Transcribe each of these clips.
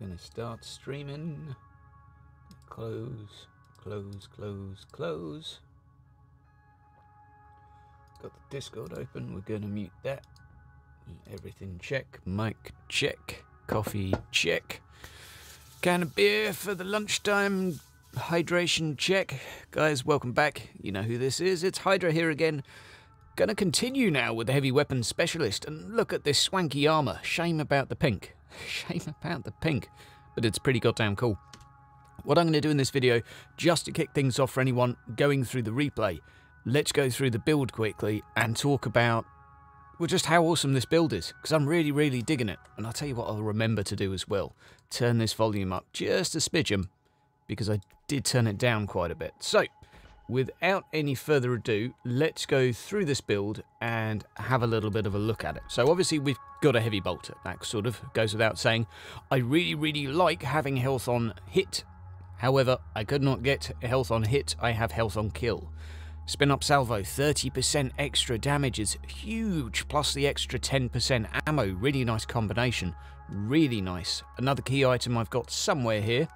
Gonna start streaming. Close, close, close, close. Got the Discord open. We're gonna mute that. Everything check. Mic check. Coffee check. Can of beer for the lunchtime hydration check. Guys, welcome back. You know who this is. It's Hydra here again. Gonna continue now with the heavy weapons specialist. And look at this swanky armor. Shame about the pink. Shame about the pink. But it's pretty goddamn cool. What I'm going to do in this video, just to kick things off for anyone going through the replay, let's go through the build quickly and talk about, well, just how awesome this build is, because I'm really digging it. And I'll tell you what I'll remember to do as well. Turn this volume up just a smidgen, because I did turn it down quite a bit. So, without any further ado, let's go through this build and have a little bit of a look at it. So obviously we've got a heavy bolter. That sort of goes without saying. I really like having health on hit. However, I could not get health on hit, I have health on kill. Spin up salvo, 30% extra damage is huge, plus the extra 10% ammo, really nice combination, really nice. Another key item I've got somewhere here,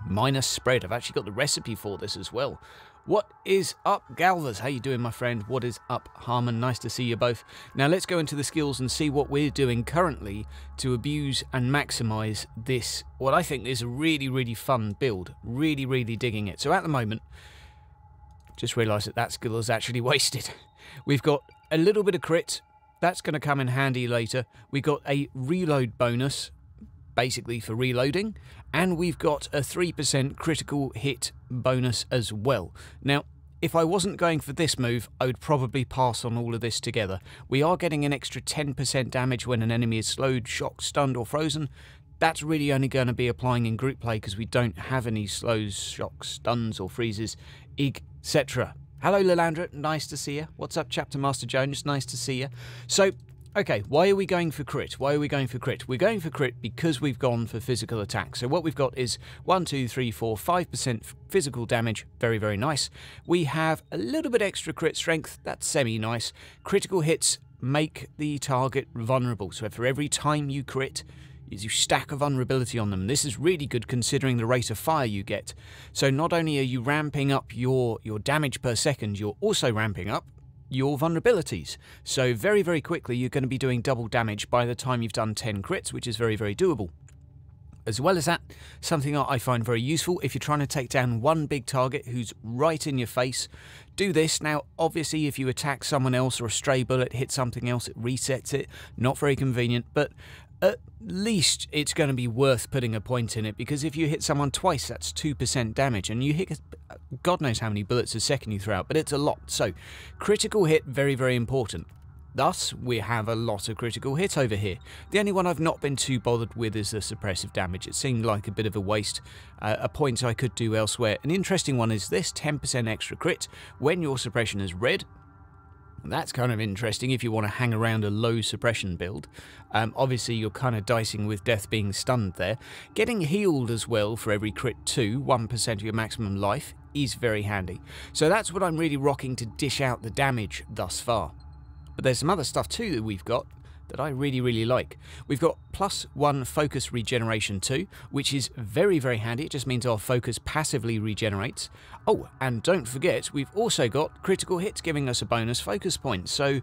minus spread. I've actually got the recipe for this as well. What is up, Galvers? How you doing, my friend? What is up, Harmon? Nice to see you both. Now let's go into the skills and see what we're doing currently to abuse and maximize this, what I think is a really fun build. Really digging it. So at the moment, just realised that skill is actually wasted. We've got a little bit of crit. That's going to come in handy later. We've got a reload bonus, basically for reloading, and we've got a 3% critical hit bonus as well. Now, if I wasn't going for this move, I would probably pass on all of this together. We are getting an extra 10% damage when an enemy is slowed, shocked, stunned or frozen. That's really only going to be applying in group play because we don't have any slows, shocks, stuns or freezes, etc. Hello Lilandra, nice to see you. What's up Chapter Master Jones, nice to see you. So, okay, why are we going for crit? Why are we going for crit? We're going for crit because we've gone for physical attack. So what we've got is 1, 2, 3, 4, 5% physical damage. Very nice. We have a little bit extra crit strength. That's semi-nice. Critical hits make the target vulnerable. So for every time you crit, you stack a vulnerability on them. This is really good considering the rate of fire you get. So not only are you ramping up your damage per second, you're also ramping up your vulnerabilities. So very quickly you're going to be doing double damage by the time you've done 10 crits, which is very doable. As well as that, something I find very useful if you're trying to take down one big target who's right in your face, do this. Now obviously if you attack someone else or a stray bullet hits something else, it resets it. Not very convenient, but at least it's going to be worth putting a point in it, because if you hit someone twice, that's 2% damage, and you hit God knows how many bullets a second you throw out, but it's a lot. So critical hit, very important. Thus, we have a lot of critical hit over here. The only one I've not been too bothered with is the suppressive damage. It seemed like a bit of a waste, a point I could do elsewhere. An interesting one is this, 10% extra crit when your suppression is red. That's kind of interesting if you want to hang around a low suppression build. Obviously you're kind of dicing with death being stunned there. Getting healed as well for every crit too, 1% of your maximum life, is very handy. So that's what I'm really rocking to dish out the damage thus far. But there's some other stuff too that we've got that I really like. We've got +1 focus regeneration too, which is very handy. It just means our focus passively regenerates. Oh, and don't forget, we've also got critical hits giving us a bonus focus point. So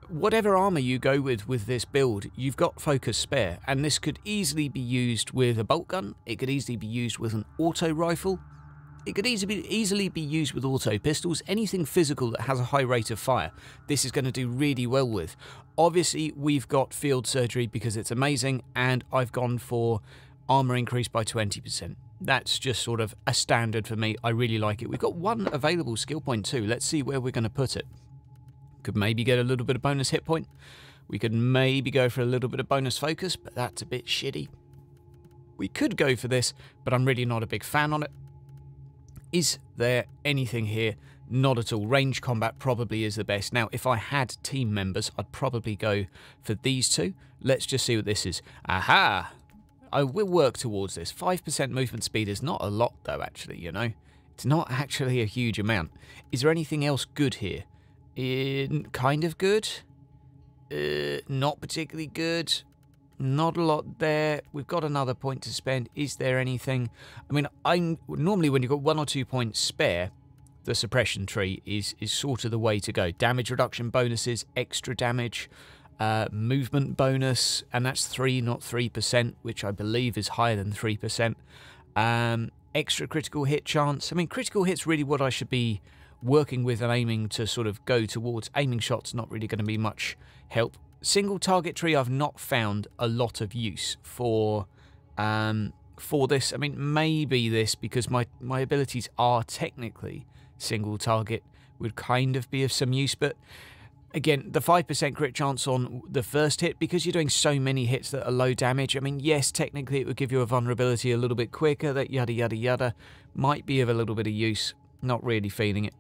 whatever armor you go with this build, you've got focus spare, and this could easily be used with a bolt gun. It could easily be used with an auto rifle. It could easily be used with auto pistols, anything physical that has a high rate of fire. This is going to do really well with. Obviously, we've got field surgery because it's amazing, and I've gone for armor increase by 20%. That's just sort of a standard for me. I really like it. We've got one available skill point too. Let's see where we're going to put it. Could maybe get a little bit of bonus hit point. We could maybe go for a little bit of bonus focus, but that's a bit shitty. We could go for this, but I'm really not a big fan on it. Is there anything here? Not at all. Range combat probably is the best. Now, if I had team members, I'd probably go for these two. Let's just see what this is. Aha! I will work towards this. 5% movement speed is not a lot, though, actually, you know. It's not actually a huge amount. Is there anything else good here? Kind of good? Not particularly good. Not a lot there. We've got another point to spend. Is there anything? I mean, normally when you've got 1 or 2 points spare, the suppression tree is sort of the way to go. Damage reduction bonuses, extra damage, movement bonus, and that's 3, not 3%, which I believe is higher than 3%. Extra critical hit chance. I mean, critical hit's really what I should be working with and aiming to sort of go towards. Aiming shots not really going to be much help. Single target tree I've not found a lot of use for this. I mean, maybe this, because my abilities are technically single target, would kind of be of some use, but again, the 5% crit chance on the first hit, because you're doing so many hits that are low damage, I mean, yes, technically it would give you a vulnerability a little bit quicker, that yada yada yada, might be of a little bit of use, not really feeling it.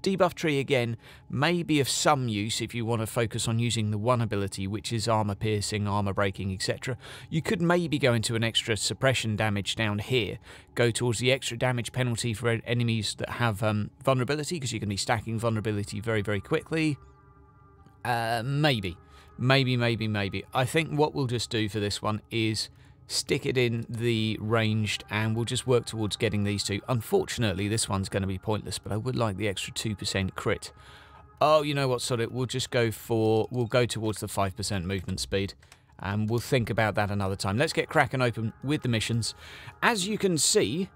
Debuff tree, again, may be of some use if you want to focus on using the one ability, which is armor piercing, armor breaking, etc. You could maybe go into an extra suppression damage down here, go towards the extra damage penalty for enemies that have vulnerability, because you can be stacking vulnerability very, very quickly. Maybe. I think what we'll just do for this one is stick it in the ranged, and we'll just work towards getting these two. Unfortunately, this one's going to be pointless, but I would like the extra 2% crit. Oh, you know what, sod it, we'll just go towards the 5% movement speed, and we'll think about that another time. Let's get cracking open with the missions. As you can see,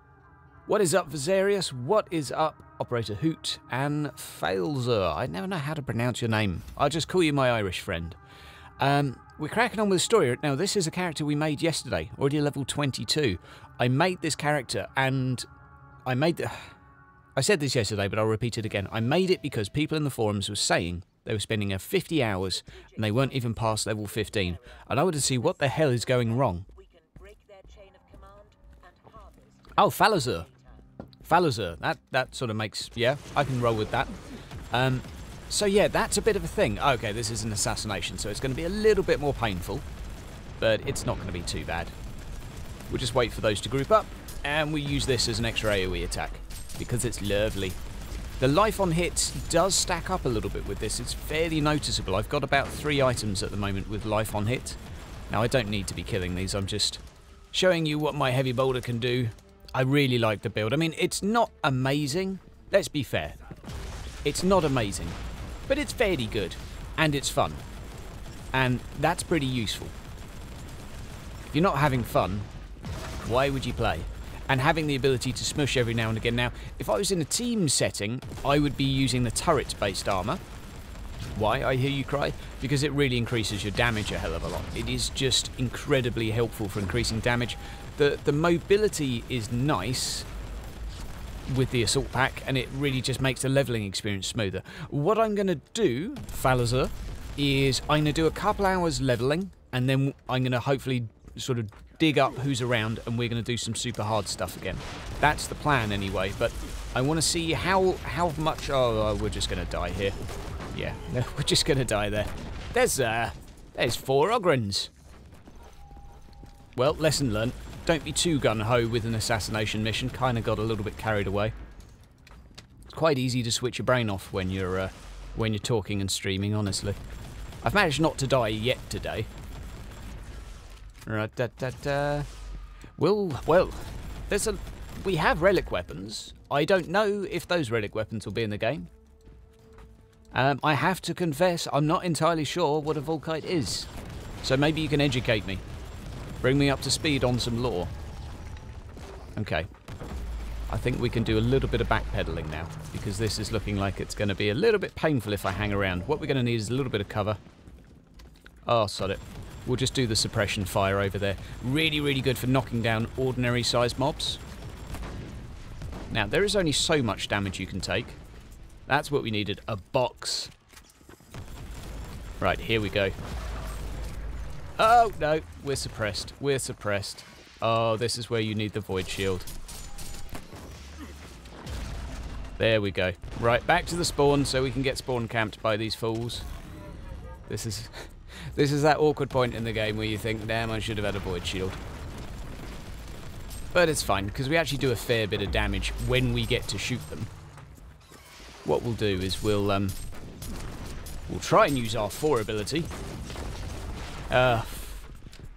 what is up, Viserius? What is up, Operator Hoot and Failzer? I never know how to pronounce your name. I'll just call you my Irish friend. We're cracking on with the story. Now, this is a character we made yesterday, already level 22. I made this character, and I said this yesterday, but I'll repeat it again. I made it because people in the forums were saying they were spending 50 hours, and they weren't even past level 15. And I wanted to see what the hell is going wrong. Oh, Failzer. That sort of makes, yeah, I can roll with that. So yeah, that's a bit of a thing. Okay, this is an assassination, so it's going to be a little bit more painful, but it's not going to be too bad. We'll just wait for those to group up, and we use this as an extra AoE attack, because it's lovely. The life on hit does stack up a little bit with this. It's fairly noticeable. I've got about 3 items at the moment with life on hit. Now, I don't need to be killing these. I'm just showing you what my heavy boulder can do. I really like the build. I mean, it's not amazing. Let's be fair. It's not amazing. But it's fairly good, and it's fun, and that's pretty useful. If you're not having fun, why would you play? And having the ability to smush every now and again. Now, if I was in a team setting, I would be using the turret-based armor. Why, I hear you cry? Because it really increases your damage a hell of a lot. It is just incredibly helpful for increasing damage. The mobility is nice with the assault pack, and it really just makes the leveling experience smoother. What I'm going to do, Failzer, is I'm going to do a couple hours leveling, and then I'm going to hopefully sort of dig up who's around, and we're going to do some super hard stuff again. That's the plan anyway, but I want to see how much... Oh, we're just going to die here. Yeah, no, we're just going to die there. There's 4 Ogrins. Well, lesson learnt. Don't be too gun-ho with an assassination mission. Kind of got a little bit carried away. It's quite easy to switch your brain off when you're talking and streaming, honestly. I've managed not to die yet today. Well, we have relic weapons. I don't know if those relic weapons will be in the game. I have to confess, I'm not entirely sure what a Volkite is. So maybe you can educate me. Bring me up to speed on some lore. Okay. I think we can do a little bit of backpedaling now, because this is looking like it's going to be a little bit painful if I hang around. What we're going to need is a little bit of cover. Oh, sod it. We'll just do the suppression fire over there. Really, really good for knocking down ordinary sized mobs. Now, there is only so much damage you can take. That's what we needed, a box. Right, here we go. Oh, no, we're suppressed. We're suppressed. Oh, this is where you need the void shield. There we go. Right, back to the spawn so we can get spawn camped by these fools. This is that awkward point in the game where you think, damn, I should have had a void shield. But it's fine, because we actually do a fair bit of damage when we get to shoot them. What we'll do is we'll try and use our 4 ability.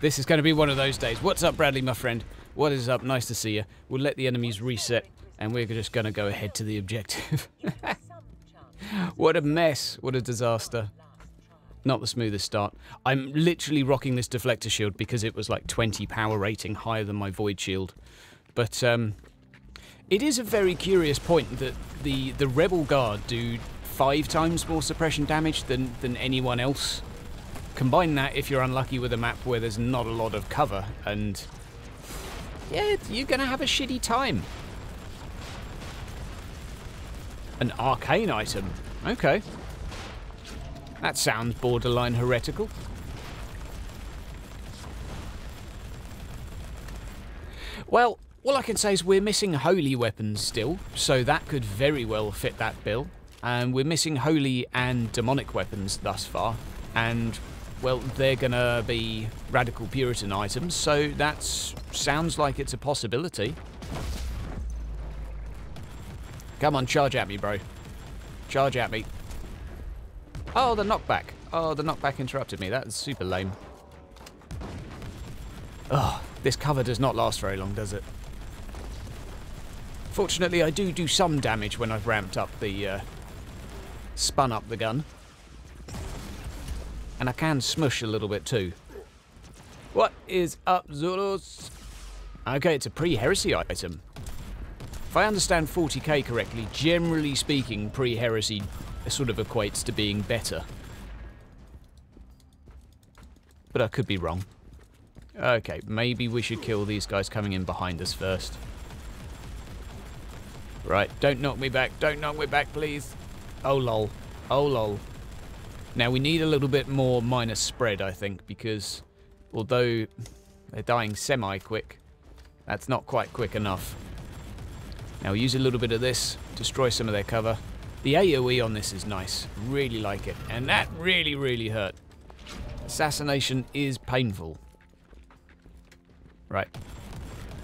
This is going to be one of those days. What's up, Bradley, my friend? What is up? Nice to see you. We'll let the enemies reset, and we're just going to go ahead to the objective. What a mess. What a disaster. Not the smoothest start. I'm literally rocking this deflector shield because it was like 20 power rating higher than my void shield. But it is a very curious point that the Rebel Guard do 5 times more suppression damage than anyone else. Combine that if you're unlucky with a map where there's not a lot of cover, and yeah, you're going to have a shitty time. An arcane item. Okay. That sounds borderline heretical. Well, all I can say is we're missing holy weapons still, so that could very well fit that bill. And we're missing holy and demonic weapons thus far. And, well, they're going to be radical Puritan items, so that sounds like it's a possibility. Come on, charge at me, bro. Charge at me. Oh, the knockback. Oh, the knockback interrupted me. That is super lame. Oh, this cover does not last very long, does it? Fortunately, I do some damage when I've ramped up the... spun up the gun. And I can smush a little bit too. What is up, Zulus? Okay, it's a pre-heresy item. If I understand 40k correctly, generally speaking, pre-heresy sort of equates to being better. But I could be wrong. Okay, maybe we should kill these guys coming in behind us first. Right, don't knock me back. Don't knock me back, please. Oh, lol. Oh, lol. Now, we need a little bit more minus spread, I think, because although they're dying semi-quick, that's not quite quick enough. Now, use a little bit of this, destroy some of their cover. The AoE on this is nice. Really like it. And that really, really hurt. Assassination is painful. Right.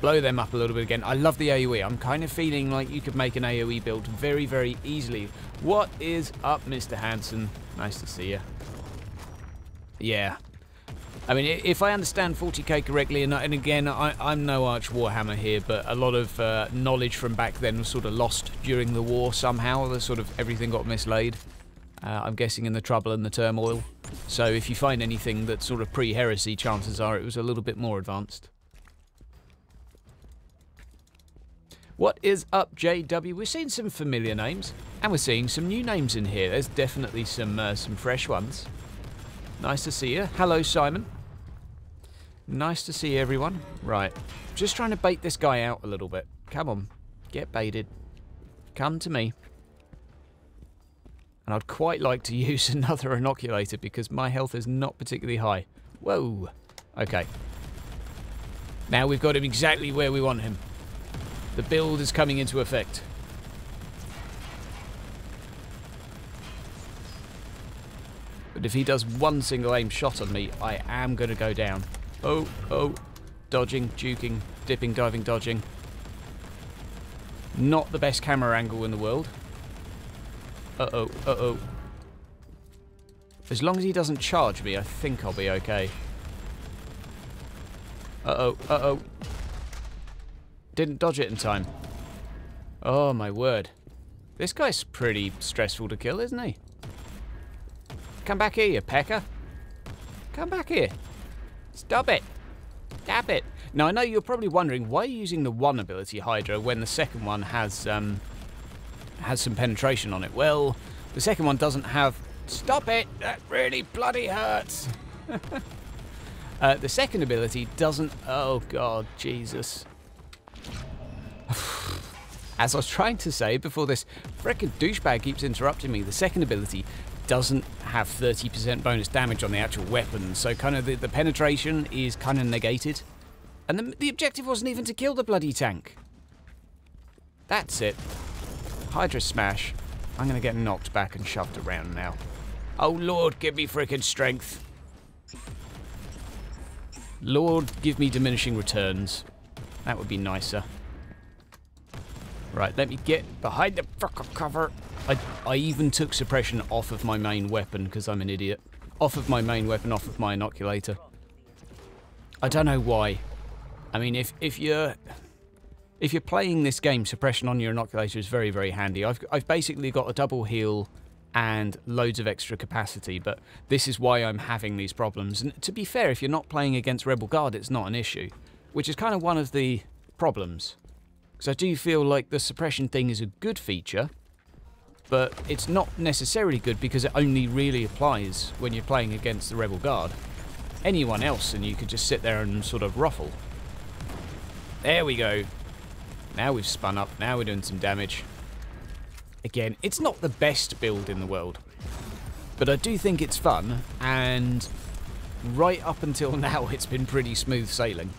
Blow them up a little bit again. I love the AoE. I'm kind of feeling like you could make an AoE build very, very easily. What is up, Mr. Hansen? Nice to see you. Yeah. I mean, if I understand 40k correctly, and again, I'm no Arch Warhammer here, but a lot of knowledge from back then was sort of lost during the war somehow. The sort of everything got mislaid. I'm guessing in the trouble and the turmoil. So if you find anything that's sort of pre-heresy, chances are it was a little bit more advanced. What is up, JW? We're seeing some familiar names, and we're seeing some new names in here. There's definitely some fresh ones. Nice to see you. Hello, Simon. Nice to see everyone. Right. Just trying to bait this guy out a little bit. Come on. Get baited. Come to me. And I'd quite like to use another inoculator because my health is not particularly high. Whoa. Okay. Now we've got him exactly where we want him. The build is coming into effect. But if he does one single aim shot on me, I am going to go down. Oh, oh. Dodging, juking, dipping, diving, dodging. Not the best camera angle in the world. Uh-oh, uh-oh. As long as he doesn't charge me, I think I'll be okay. Uh-oh, uh-oh. Didn't dodge it in time. Oh, my word. This guy's pretty stressful to kill, isn't he? Come back here, you pecker. Come back here. Stop it. Stop it. Now, I know you're probably wondering, why are you using the one ability, Hydra, when the second one has some penetration on it? Well, the second one doesn't have... Stop it! That really bloody hurts! The second ability doesn't... Oh, God, Jesus. As I was trying to say before this frickin' douchebag keeps interrupting me, the second ability doesn't have 30% bonus damage on the actual weapon, so kind of the penetration is kind of negated. And the objective wasn't even to kill the bloody tank. That's it. Hydra smash. I'm going to get knocked back and shoved around now. Oh, Lord, give me frickin' strength. Lord, give me diminishing returns. That would be nicer. Right, let me get behind the frickin' cover. I even took suppression off of my main weapon because I'm an idiot. Off of my main weapon, off of my inoculator. I don't know why. I mean, if you're playing this game, suppression on your inoculator is very, very handy. I've basically got a double heal and loads of extra capacity, but this is why I'm having these problems. And to be fair, if you're not playing against Rebel Guard, it's not an issue, which is kind of one of the problems. Because I do feel like the suppression thing is a good feature, but it's not necessarily good because it only really applies when you're playing against the Rebel Guard. Anyone else and you could just sit there and sort of ruffle. There we go. Now we've spun up, now we're doing some damage. Again, it's not the best build in the world, but I do think it's fun, and right up until now it's been pretty smooth sailing.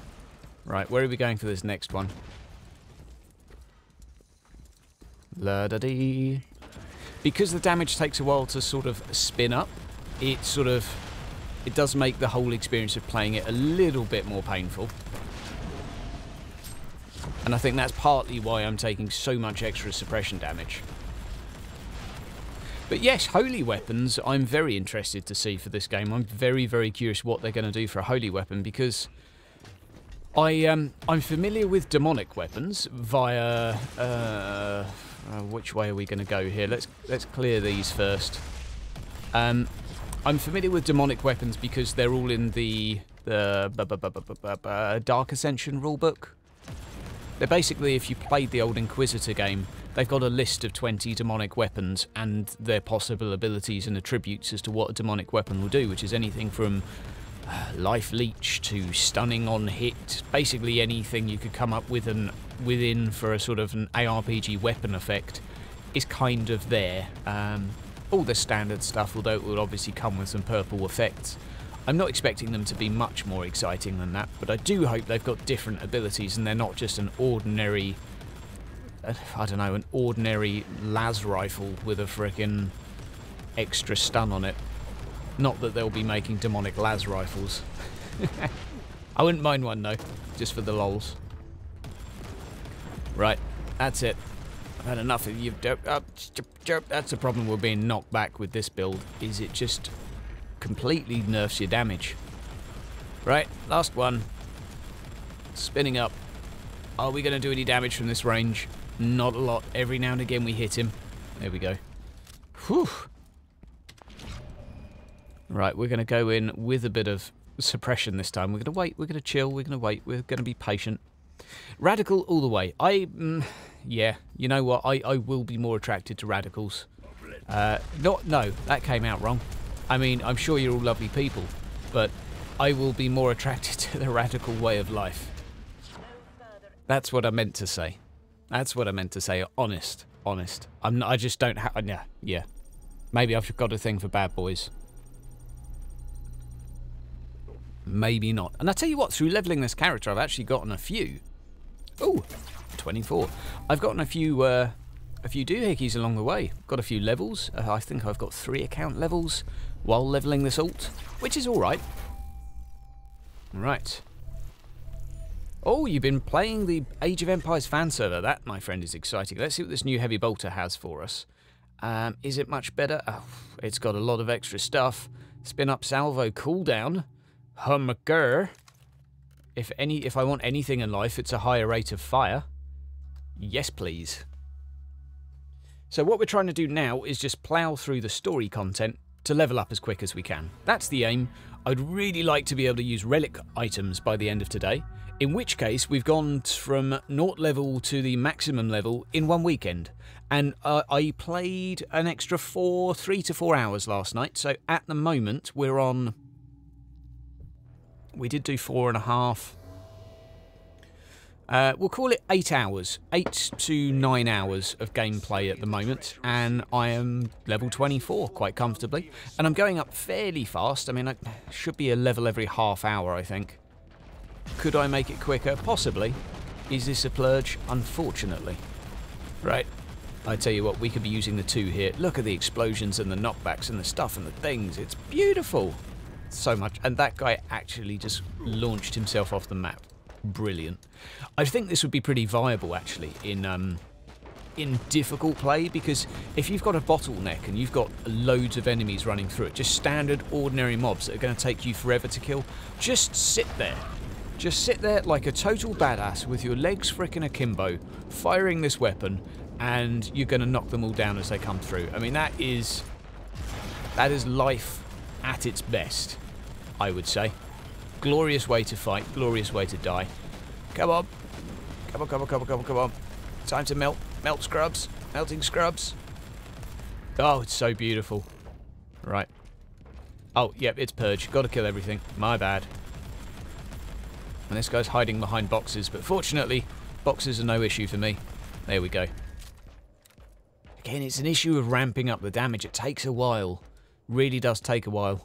Right, where are we going for this next one? La-da-dee. Because the damage takes a while to sort of spin up, it does make the whole experience of playing it a little bit more painful. And I think that's partly why I'm taking so much extra suppression damage. But yes, holy weapons, I'm very interested to see for this game. I'm very, very curious what they're going to do for a holy weapon, because I'm familiar with demonic weapons via... which way are we going to go here? Let's clear these first. I'm familiar with demonic weapons because they're all in the Dark Ascension rulebook. They're basically, if you played the old Inquisitor game, they've got a list of 20 demonic weapons and their possible abilities and attributes as to what a demonic weapon will do, which is anything from life leech to stunning on hit, basically anything you could come up with within for a sort of an ARPG weapon effect is kind of there. All the standard stuff, although it will obviously come with some purple effects. I'm not expecting them to be much more exciting than that, but I do hope they've got different abilities and they're not just an ordinary, I don't know, an ordinary las rifle with a frickin' extra stun on it. Not that they'll be making demonic las rifles. I wouldn't mind one though, just for the lols. Right, that's it. I've had enough of you. That's the problem with being knocked back with this build, is it just completely nerfs your damage. Right, last one. Spinning up. Are we going to do any damage from this range? Not a lot. Every now and again we hit him. There we go. Whew. Right, we're going to go in with a bit of suppression this time. We're going to wait, we're going to chill, we're going to wait, we're going to be patient. Radical all the way. Yeah, you know what? I will be more attracted to radicals. No, that came out wrong. I mean, I'm sure you're all lovely people, but I will be more attracted to the radical way of life. That's what I meant to say. That's what I meant to say. Honest. I just don't have... Yeah. Maybe I've got a thing for bad boys. Maybe not. And I tell you what, through leveling this character, I've actually gotten a few. Ooh, 24. I've gotten a few doohickeys along the way. Got a few levels. I think I've got 3 account levels while leveling this alt, which is alright. Right. Oh, you've been playing the Age of Empires fan server. That, my friend, is exciting. Let's see what this new heavy bolter has for us. Is it much better? Oh, it's got a lot of extra stuff. Spin up salvo cooldown. Humger. If I want anything in life, it's a higher rate of fire. Yes, please. So what we're trying to do now is just plough through the story content to level up as quick as we can. That's the aim. I'd really like to be able to use relic items by the end of today, in which case we've gone from 0 level to the maximum level in 1 weekend. And I played an extra 3 to 4 hours last night, so at the moment we're on... We did do 4.5. We'll call it 8 hours. 8 to 9 hours of gameplay at the moment. And I am level 24 quite comfortably. And I'm going up fairly fast. I mean, I should be a level every half hour, I think. Could I make it quicker? Possibly. Is this a plurge? Unfortunately. Right. I tell you what, we could be using the 2 here. Look at the explosions and the knockbacks and the stuff and the things. It's beautiful. So much. And that guy actually just launched himself off the map. Brilliant. I think this would be pretty viable actually in difficult play, because if you've got a bottleneck and you've got loads of enemies running through it, just standard ordinary mobs that are going to take you forever to kill, just sit there Just sit there like a total badass with your legs frickin' akimbo, firing this weapon, and you're going to knock them all down as they come through. I mean, that is life at its best, I would say. Glorious way to fight, glorious way to die. Come on. Come on, come on, come on, come on, come on. Time to melt. Melt scrubs. Melting scrubs. Oh, it's so beautiful. Right. Oh, yep, it's purge. Got to kill everything. My bad. And this guy's hiding behind boxes, but fortunately, boxes are no issue for me. There we go. Again, it's an issue of ramping up the damage. It takes a while. Really does take a while.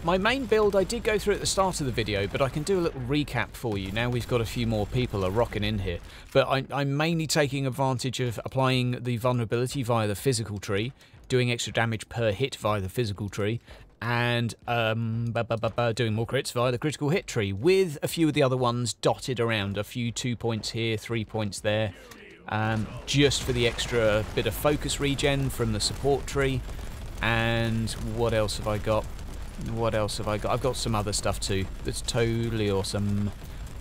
My main build I did go through at the start of the video, but I can do a little recap for you. Now we've got a few more people are rocking in here. But I'm mainly taking advantage of applying the vulnerability via the physical tree, doing extra damage per hit via the physical tree, and doing more crits via the critical hit tree, with a few of the other ones dotted around. A few 2 points here, 3 points there, just for the extra bit of focus regen from the support tree. And what else have I got? What else have I got? I've got some other stuff too that's totally awesome.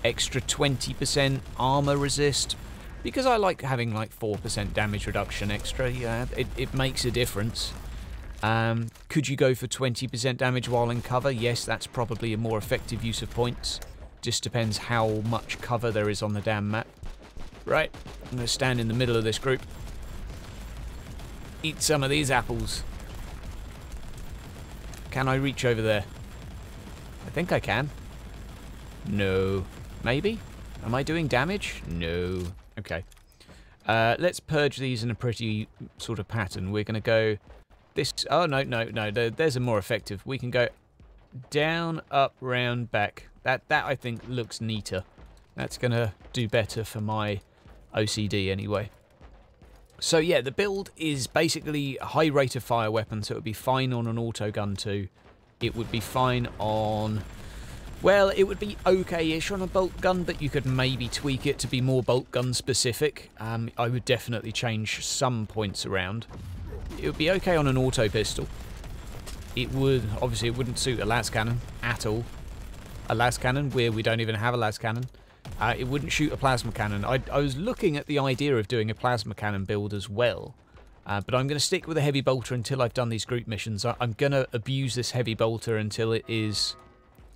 Extra 20% armor resist, because I like having like 4% damage reduction extra. Yeah, it makes a difference. Could you go for 20% damage while in cover? Yes, that's probably a more effective use of points. Just depends how much cover there is on the damn map. Right, I'm going to stand in the middle of this group. Eat some of these apples. Can I reach over there? I think I can. No. Maybe? Am I doing damage? No. Okay. Let's purge these in a pretty sort of pattern. We're going to go this... Oh, no, no, no. There's a more effective. We can go down, up, round, back. That I think looks neater. That's going to do better for my OCD anyway. So yeah, the build is basically a high rate of fire weapon, so it would be fine on an auto gun too. It would be fine on... Well, it would be okay-ish on a bolt gun, but you could maybe tweak it to be more bolt gun specific. I would definitely change some points around. It would be okay on an auto pistol. It would... Obviously, it wouldn't suit a las cannon at all. A las cannon, where we don't even have a las cannon. It wouldn't shoot a plasma cannon. I was looking at the idea of doing a plasma cannon build as well. But I'm going to stick with a heavy bolter until I've done these group missions. I'm going to abuse this heavy bolter until it is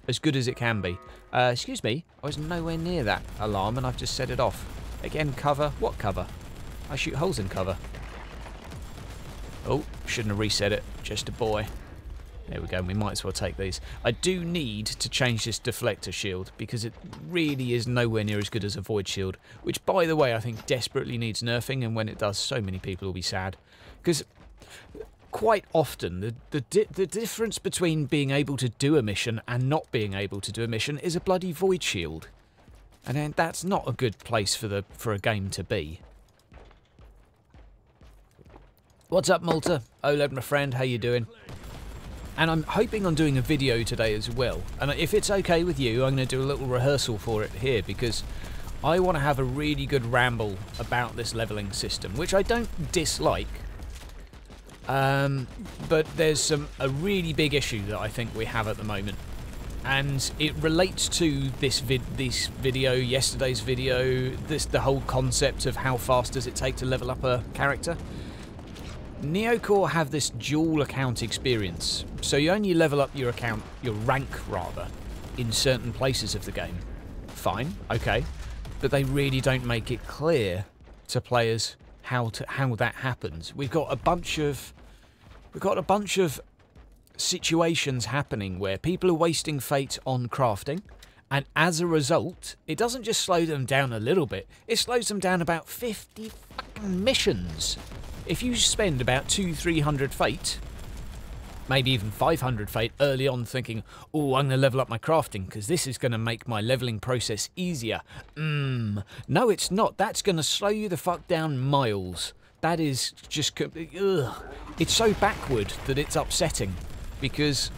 as good as it can be. Excuse me, I was nowhere near that alarm and I've just set it off. Again, cover. What cover? I shoot holes in cover. Oh, shouldn't have reset it. Just a boy. There we go, we might as well take these. I do need to change this deflector shield, because it really is nowhere near as good as a void shield, which, by the way, I think desperately needs nerfing, and when it does, so many people will be sad. Because quite often, the difference between being able to do a mission and not being able to do a mission is a bloody void shield. And then that's not a good place for a game to be. What's up, Malta? Oled, my friend, how you doing? And I'm hoping on doing a video today as well. And if it's okay with you, I'm going to do a little rehearsal for it here, because I want to have a really good ramble about this leveling system, which I don't dislike. But there's a really big issue that I think we have at the moment. And it relates to this video, yesterday's video, the whole concept of how fast does it take to level up a character. Neocore have this dual account experience, so you only level up your rank rather, in certain places of the game. Fine, okay, but they really don't make it clear to players how that happens. We've got a bunch of situations happening where people are wasting fate on crafting, and as a result, it doesn't just slow them down a little bit, it slows them down about 50 fucking missions. If you spend about 200-300 fate, maybe even 500 fate early on thinking, oh, I'm going to level up my crafting because this is going to make my leveling process easier. No, it's not. That's going to slow you the fuck down miles. That is just... Ugh. It's so backward that it's upsetting, because...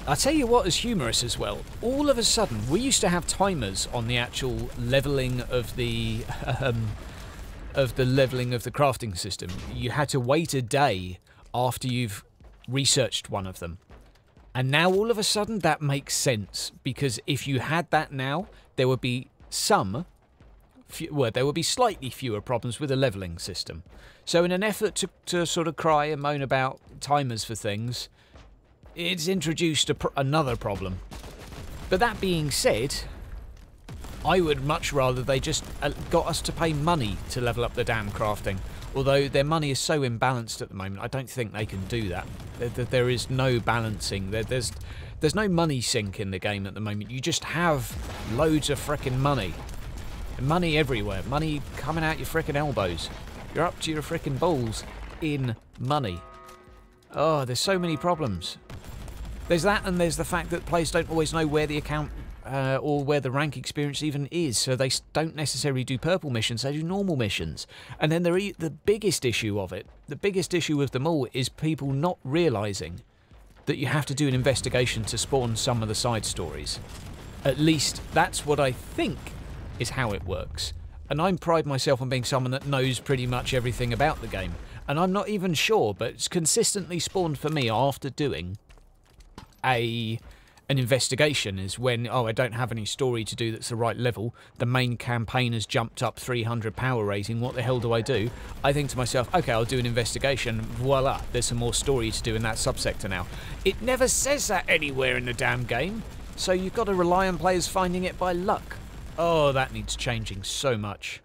I'll tell you what is humorous as well. All of a sudden, we used to have timers on the actual leveling of the... leveling of the crafting system. You had to wait a day after you've researched one of them. And now all of a sudden that makes sense, because if you had that now, there would be there would be slightly fewer problems with the levelling system. So in an effort to sort of cry and moan about timers for things, it's introduced another problem. But that being said, I would much rather they just got us to pay money to level up the damn crafting. Although their money is so imbalanced at the moment, I don't think they can do that. There is no balancing. There's no money sink in the game at the moment. You just have loads of frickin' money. Money everywhere. Money coming out your frickin' elbows. You're up to your frickin' balls in money. Oh, there's so many problems. There's that, and there's the fact that players don't always know where the account or where the rank experience even is, so they don't necessarily do purple missions, they do normal missions. And then the biggest issue of it, the biggest issue of them all, is people not realising that you have to do an investigation to spawn some of the side stories. At least that's what I think is how it works. And I pride myself on being someone that knows pretty much everything about the game. And I'm not even sure, but it's consistently spawned for me after doing an investigation is when, oh, I don't have any story to do that's the right level. The main campaign has jumped up 300 power rating. What the hell do? I think to myself, okay, I'll do an investigation. Voila, there's some more story to do in that subsector now. It never says that anywhere in the damn game. So you've got to rely on players finding it by luck. Oh, that needs changing so much.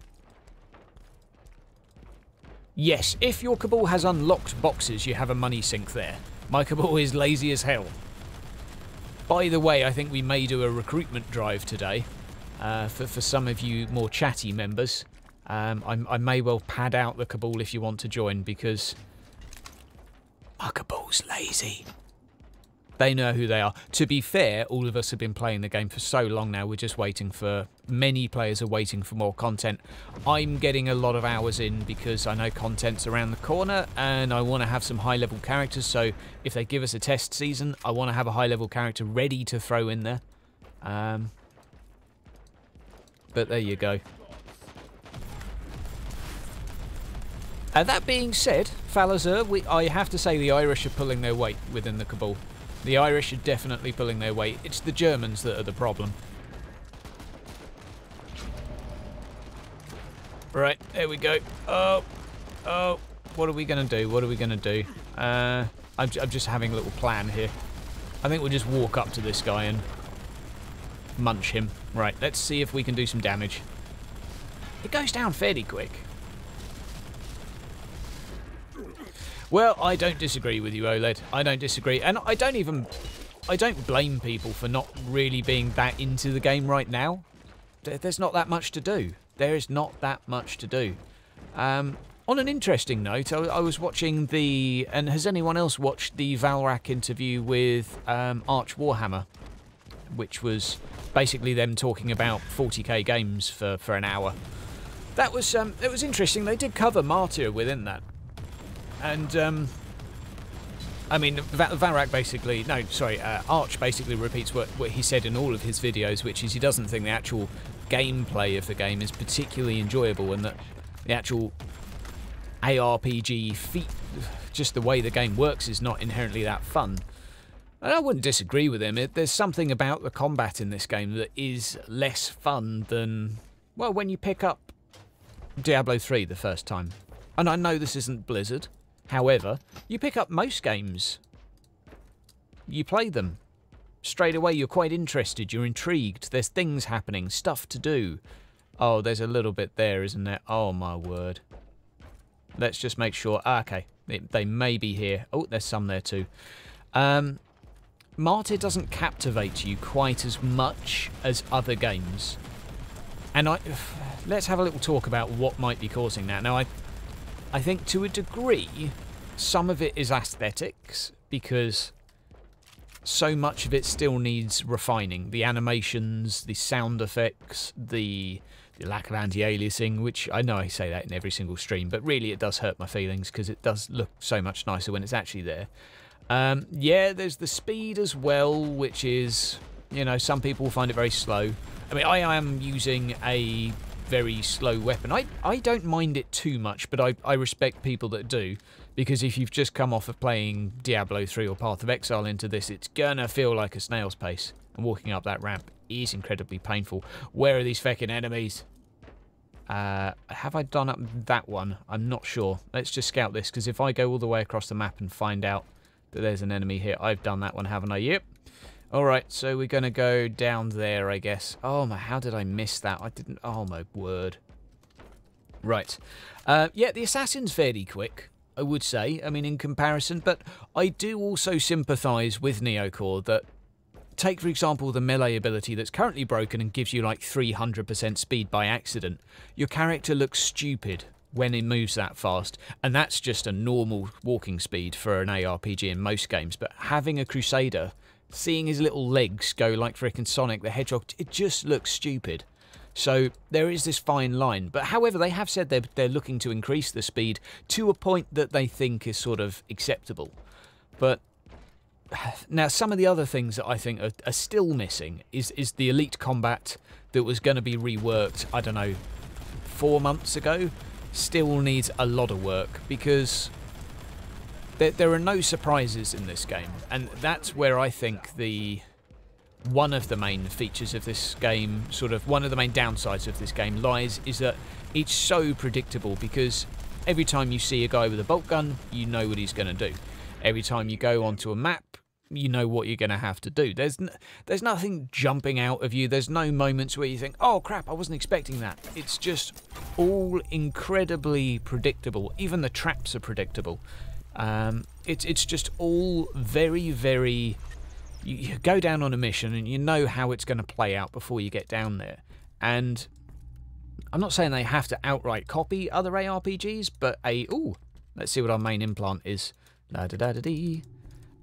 Yes, if your Cabal has unlocked boxes, you have a money sink there. My Cabal is lazy as hell. By the way, I think we may do a recruitment drive today for some of you more chatty members. I may well pad out the Cabal if you want to join, because my Cabal's lazy. They know who they are. To be fair, all of us have been playing the game for so long now, we're just waiting for... Many players are waiting for more content. I'm getting a lot of hours in because I know content's around the corner and I want to have some high-level characters, so if they give us a test season, I want to have a high-level character ready to throw in there. But there you go. That being said, Falazar, I have to say the Irish are pulling their weight within the Cabal. The Irish are definitely pulling their weight. It's the Germans that are the problem. Right, there we go. Oh, what are we going to do? What are we going to do? I'm just having a little plan here. I think we'll just walk up to this guy and munch him. Right, let's see if we can do some damage. It goes down fairly quick. Well, I don't disagree with you, OLED. I don't disagree. And I don't blame people for not really being that into the game right now. There's not that much to do. There is not that much to do. On an interesting note, I was watching the... And has anyone else watched the Valrak interview with Arch Warhammer? Which was basically them talking about 40k games for an hour. That was it was interesting. They did cover Martyr within that. And, I mean, Valrak basically... No, sorry, Arch basically repeats what he said in all of his videos, which is he doesn't think the actual gameplay of the game is particularly enjoyable, and that the actual ARPG just the way the game works, is not inherently that fun. And I wouldn't disagree with him. There's something about the combat in this game that is less fun than, well, when you pick up Diablo 3 the first time. And I know this isn't Blizzard. However, you pick up most games, you play them. Straight away you're quite interested, you're intrigued, there's things happening, stuff to do. Oh, there's a little bit there, isn't there? Oh my word. Let's just make sure. Okay, they may be here. Oh, there's some there too. Martyr doesn't captivate you quite as much as other games. And let's have a little talk about what might be causing that. Now, I think to a degree, some of it is aesthetics, because so much of it still needs refining. The animations, the sound effects, the lack of anti-aliasing, which I know I say that in every single stream, but really it does hurt my feelings because it does look so much nicer when it's actually there. Yeah, there's the speed as well, which is, you know, some people find it very slow. I mean, I am using a very slow weapon. I don't mind it too much, but I respect people that do, because if you've just come off of playing Diablo 3 or Path of Exile into this, it's gonna feel like a snail's pace, and walking up that ramp is incredibly painful. Where are these feckin' enemies? Have I done up that one? I'm not sure. Let's just scout this, because if I go all the way across the map and find out that there's an enemy here, I've done that one, haven't I? Yep. Alright, so we're going to go down there, I guess. Oh my, how did I miss that? I didn't... Oh my word. Right. Yeah, the assassin's fairly quick, I would say. I mean, in comparison. But I do also sympathise with Neocore that... Take, for example, the melee ability that's currently broken and gives you like 300% speed by accident. Your character looks stupid when it moves that fast, and that's just a normal walking speed for an ARPG in most games. But having a Crusader, seeing his little legs go like frickin' Sonic the Hedgehog, it just looks stupid. So there is this fine line. But however, they have said they're looking to increase the speed to a point that they think is sort of acceptable. But now, some of the other things that I think are still missing is the elite combat that was going to be reworked, I don't know, 4 months ago. Still needs a lot of work, because there are no surprises in this game, and that's where I think one of the main features of this game, sort of one of the main downsides of this game lies, is that it's so predictable, because every time you see a guy with a bolt gun, you know what he's going to do. Every time you go onto a map, you know what you're going to have to do. There's nothing jumping out of you. There's no moments where you think, oh crap, I wasn't expecting that. It's just all incredibly predictable. Even the traps are predictable. It's just all very, very... You go down on a mission and you know how it's going to play out before you get down there. And I'm not saying they have to outright copy other ARPGs, but let's see what our main implant is. La-da-da-da-dee.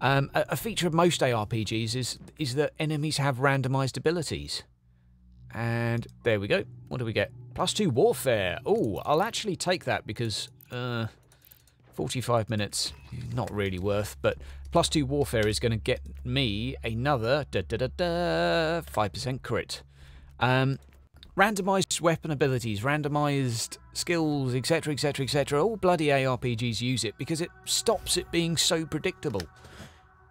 A feature of most ARPGs is that enemies have randomised abilities. And there we go. What do we get? +2 warfare. Oh, I'll actually take that, because 45 minutes, not really worth, but +2 warfare is going to get me another 5% crit. Randomised weapon abilities, randomised skills, etc, etc, etc. All bloody ARPGs use it because it stops it being so predictable.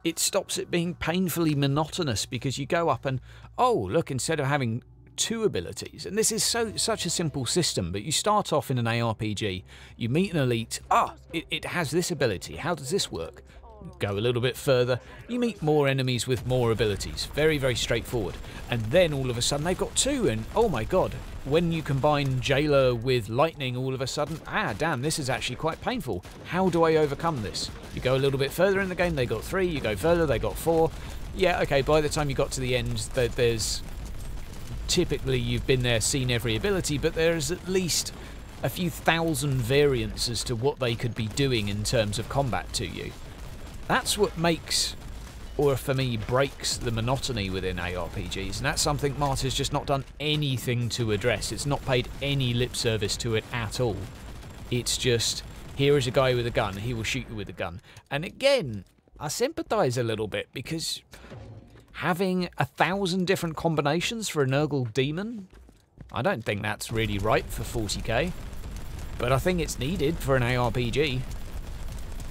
It stops it being painfully monotonous, because you go up and, oh, look, instead of having 2 abilities, and this is such a simple system, but you start off in an ARPG, you meet an elite, it has this ability, how does this work? Go a little bit further, you meet more enemies with more abilities, very, very straightforward, and then all of a sudden they've got 2, and oh my god, when you combine Jailer with Lightning, all of a sudden, damn, this is actually quite painful. How do I overcome this? You go a little bit further in the game, they got 3, you go further, they got 4. Yeah, okay, by the time you got to the end, there's... Typically, you've been there, seen every ability, but there's at least a few thousand variants as to what they could be doing in terms of combat to you. That's what makes, or for me, breaks the monotony within ARPGs, and that's something Martyr's just not done anything to address. It's not paid any lip service to it at all. It's just, here is a guy with a gun, he will shoot you with a gun. And again, I sympathise a little bit, because having 1,000 different combinations for a Nurgle demon, I don't think that's really right for 40k, but I think it's needed for an ARPG.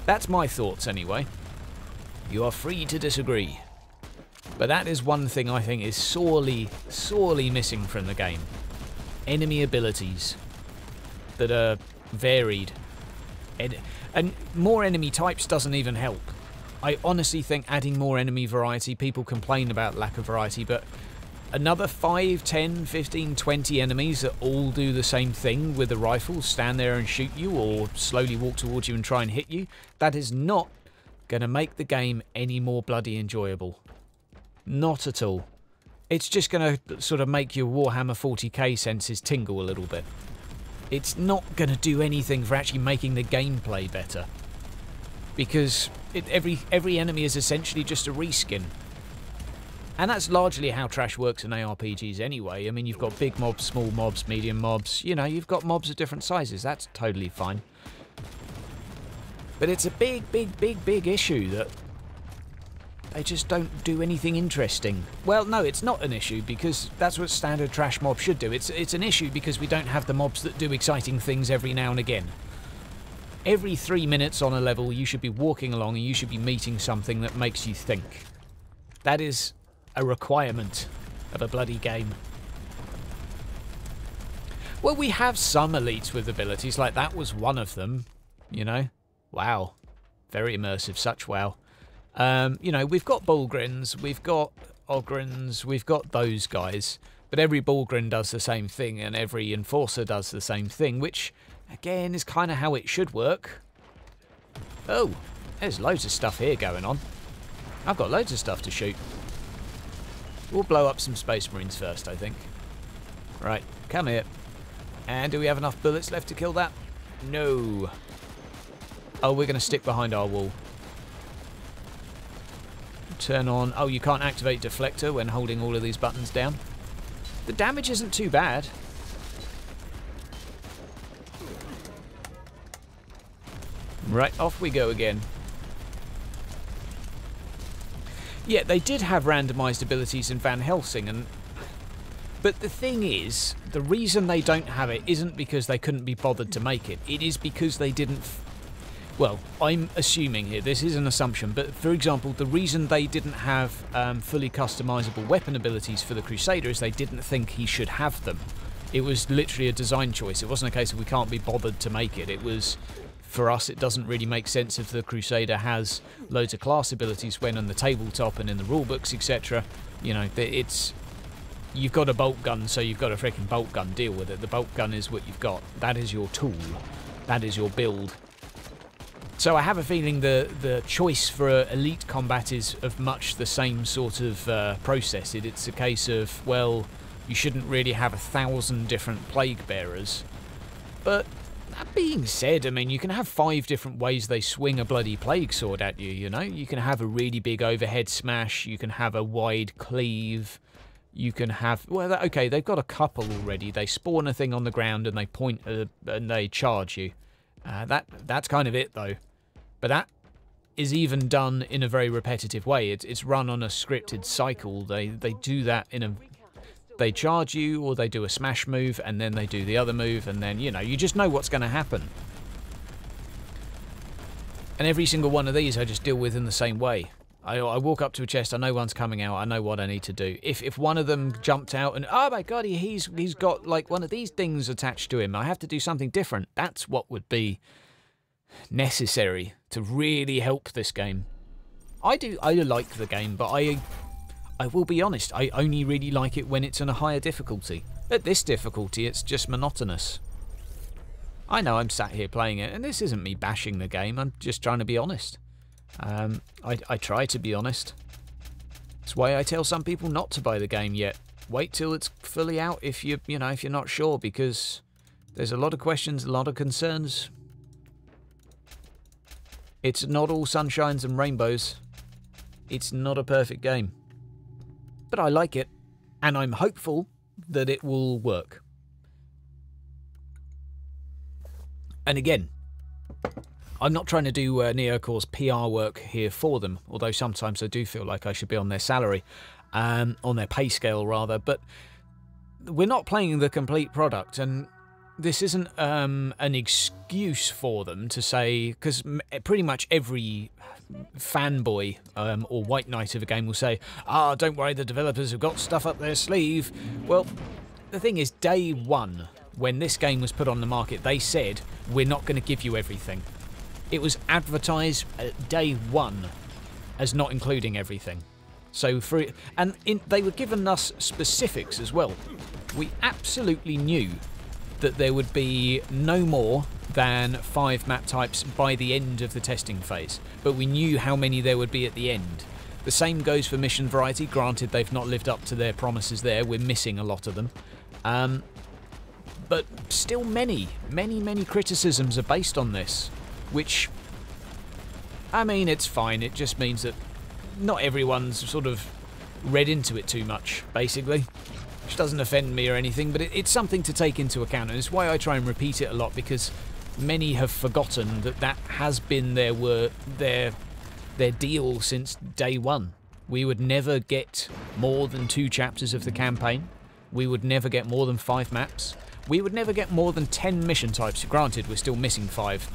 That's my thoughts anyway. You are free to disagree. But that is one thing I think is sorely, sorely missing from the game. Enemy abilities that are varied. And more enemy types doesn't even help. I honestly think adding more enemy variety, people complain about lack of variety, but another 5, 10, 15, 20 enemies that all do the same thing with a rifle, stand there and shoot you, or slowly walk towards you and try and hit you, that is not going to make the game any more bloody enjoyable. Not at all. It's just going to sort of make your Warhammer 40k senses tingle a little bit. It's not going to do anything for actually making the gameplay better. Because every enemy is essentially just a reskin. And that's largely how trash works in ARPGs anyway. I mean, you've got big mobs, small mobs, medium mobs. You know, you've got mobs of different sizes. That's totally fine. But it's a big, big, big, big issue that They just don't do anything interesting. Well, no, it's not an issue because that's what standard trash mobs should do. It's an issue because we don't have the mobs that do exciting things every now and again. Every 3 minutes on a level, you should be walking along and you should be meeting something that makes you think. That is a requirement of a bloody game. Well, we have some elites with abilities, like that was one of them, you know. Wow. Very immersive, such wow. You know, we've got Bullgrins, we've got Ogrins, we've got those guys, but every Bullgrin does the same thing and every Enforcer does the same thing, which, again, is kind of how it should work. Oh, there's loads of stuff here going on. I've got loads of stuff to shoot. We'll blow up some Space Marines first, I think. Right, come here. And do we have enough bullets left to kill that? No. Oh, we're going to stick behind our wall. Turn on... Oh, you can't activate Deflector when holding all of these buttons down. The damage isn't too bad. Right, off we go again. Yeah, they did have randomised abilities in Van Helsing, but the thing is, the reason they don't have it isn't because they couldn't be bothered to make it. It is because they didn't... Well, I'm assuming here, this is an assumption, but for example, the reason they didn't have fully customisable weapon abilities for the Crusader is they didn't think he should have them. It was literally a design choice. It wasn't a case of we can't be bothered to make it. It was... For us, it doesn't really make sense if the Crusader has loads of class abilities when on the tabletop and in the rulebooks, etc. You know, it's... You've got a bolt gun, so you've got a freaking bolt gun. Deal with it. The bolt gun is what you've got. That is your tool. That is your build. So I have a feeling the choice for elite combat is of much the same sort of process. It's a case of, well, you shouldn't really have 1,000 different plague bearers. But that being said, I mean, you can have 5 different ways they swing a bloody plague sword at you, you know? You can have a really big overhead smash, you can have a wide cleave, you can have... Well, okay, they've got a couple already. They spawn a thing on the ground and they point and they charge you. That's kind of it, though. But that is even done in a very repetitive way. It's run on a scripted cycle. They do that in a... They charge you, or they do a smash move, and then they do the other move, and then, you know, you just know what's going to happen. And every single one of these I just deal with in the same way. I walk up to a chest, I know one's coming out, I know what I need to do. If one of them jumped out and, oh my god, he's got, like, one of these things attached to him, I have to do something different. That's what would be necessary to really help this game. I like the game, but I will be honest, I only really like it when it's on a higher difficulty. At this difficulty, it's just monotonous. I know I'm sat here playing it, and this isn't me bashing the game, I'm just trying to be honest. I try to be honest. That's why I tell some people not to buy the game yet. Wait till it's fully out if you're not sure, because there's a lot of questions, a lot of concerns. It's not all sunshines and rainbows. It's not a perfect game. But I like it, and I'm hopeful that it will work. And again, I'm not trying to do Neocore's PR work here for them, although sometimes I do feel like I should be on their salary, on their pay scale rather, but we're not playing the complete product, and this isn't an excuse for them to say, because pretty much every fanboy or white knight of a game will say, ah, don't worry, the developers have got stuff up their sleeve. Well, the thing is, day one, when this game was put on the market, they said, we're not going to give you everything. It was advertised at day one as not including everything. So they were giving us specifics as well. We absolutely knew that there would be no more than 5 map types by the end of the testing phase, but we knew how many there would be at the end. The same goes for mission variety. Granted, they've not lived up to their promises there. We're missing a lot of them. But still many criticisms are based on this, which, I mean, it's fine. It just means that not everyone's sort of read into it too much, basically. Which doesn't offend me or anything, but it's something to take into account, and it's why I try and repeat it a lot, because many have forgotten that that has been their deal since day one. We would never get more than 2 chapters of the campaign. We would never get more than 5 maps. We would never get more than 10 mission types. Granted, we're still missing 5.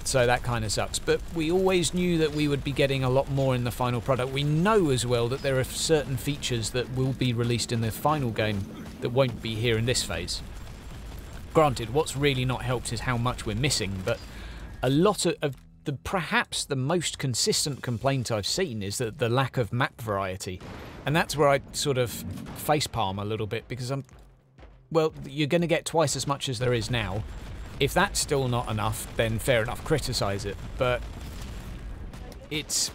So that kind of sucks. But we always knew that we would be getting a lot more in the final product. We know as well that there are certain features that will be released in the final game that won't be here in this phase. Granted, what's really not helped is how much we're missing, but a lot of perhaps the most consistent complaint I've seen is that the lack of map variety. And that's where I sort of facepalm a little bit, because well, you're going to get twice as much as there is now. If that's still not enough, then fair enough, criticise it. But it's...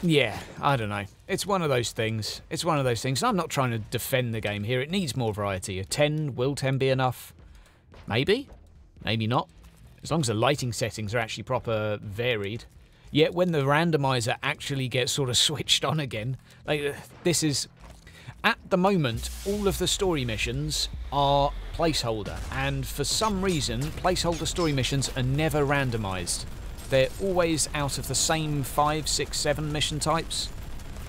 yeah, I don't know. It's one of those things. It's one of those things. I'm not trying to defend the game here. It needs more variety. A 10, will 10 be enough? Maybe. Maybe not. As long as the lighting settings are actually proper varied. Yet when the randomizer actually gets sort of switched on again, like this is... at the moment, all of the story missions are placeholder, and for some reason, placeholder story missions are never randomised. They're always out of the same 5, 6, 7 mission types.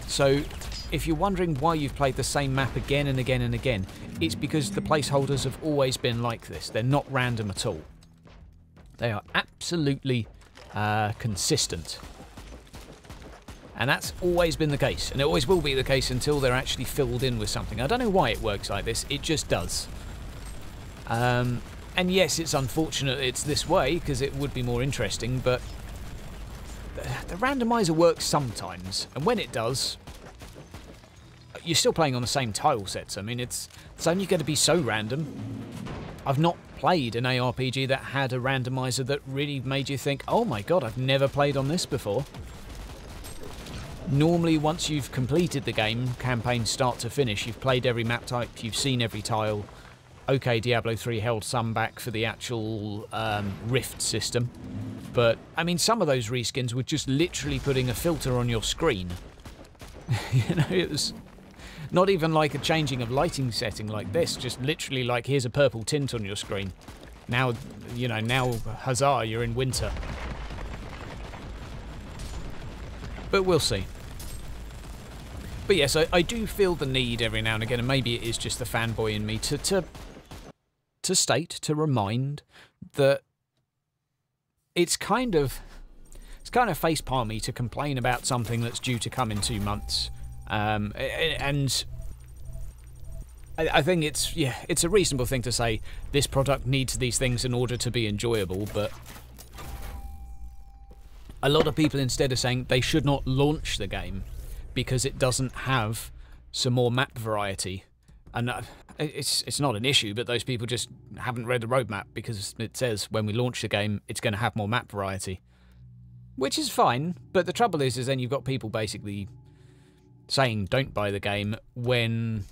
So if you're wondering why you've played the same map again and again and again, it's because the placeholders have always been like this. They're not random at all. They are absolutely consistent. And that's always been the case, and it always will be the case until they're actually filled in with something. I don't know why it works like this, it just does. And yes, it's unfortunate it's this way, because it would be more interesting, but the randomizer works sometimes, and when it does, you're still playing on the same tile sets. I mean, it's only going to be so random. I've not played an ARPG that had a randomizer that really made you think, oh my god, I've never played on this before. Normally, once you've completed the game, campaign start to finish, you've played every map type, you've seen every tile. Okay, Diablo 3 held some back for the actual Rift system. But, I mean, some of those reskins were just literally putting a filter on your screen. You know, it was not even like a changing of lighting setting like this, just literally like, here's a purple tint on your screen. Now, you know, now, huzzah, you're in winter. But we'll see. But yes, I do feel the need every now and again, and maybe it is just the fanboy in me, to remind that it's kind of facepalmy to complain about something that's due to come in 2 months. And I think it's a reasonable thing to say this product needs these things in order to be enjoyable, but a lot of people instead are saying they should not launch the game because it doesn't have some more map variety. And it's not an issue, but those people just haven't read the roadmap, because it says when we launch the game, it's going to have more map variety. Which is fine, but the trouble is then you've got people basically saying don't buy the game when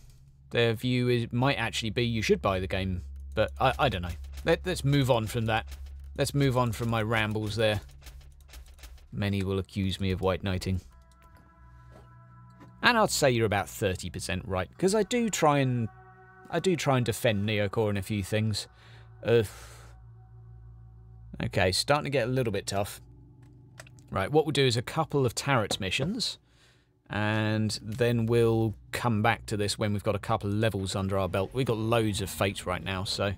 their view might actually be you should buy the game. But I don't know. Let's move on from that. Let's move on from my rambles there. Many will accuse me of white knighting. And I'd say you're about 30% right, because I do try and defend Neocore in a few things. Okay, starting to get a little bit tough. Right, what we'll do is a couple of turret missions, and then we'll come back to this when we've got a couple of levels under our belt. We've got loads of fates right now, so...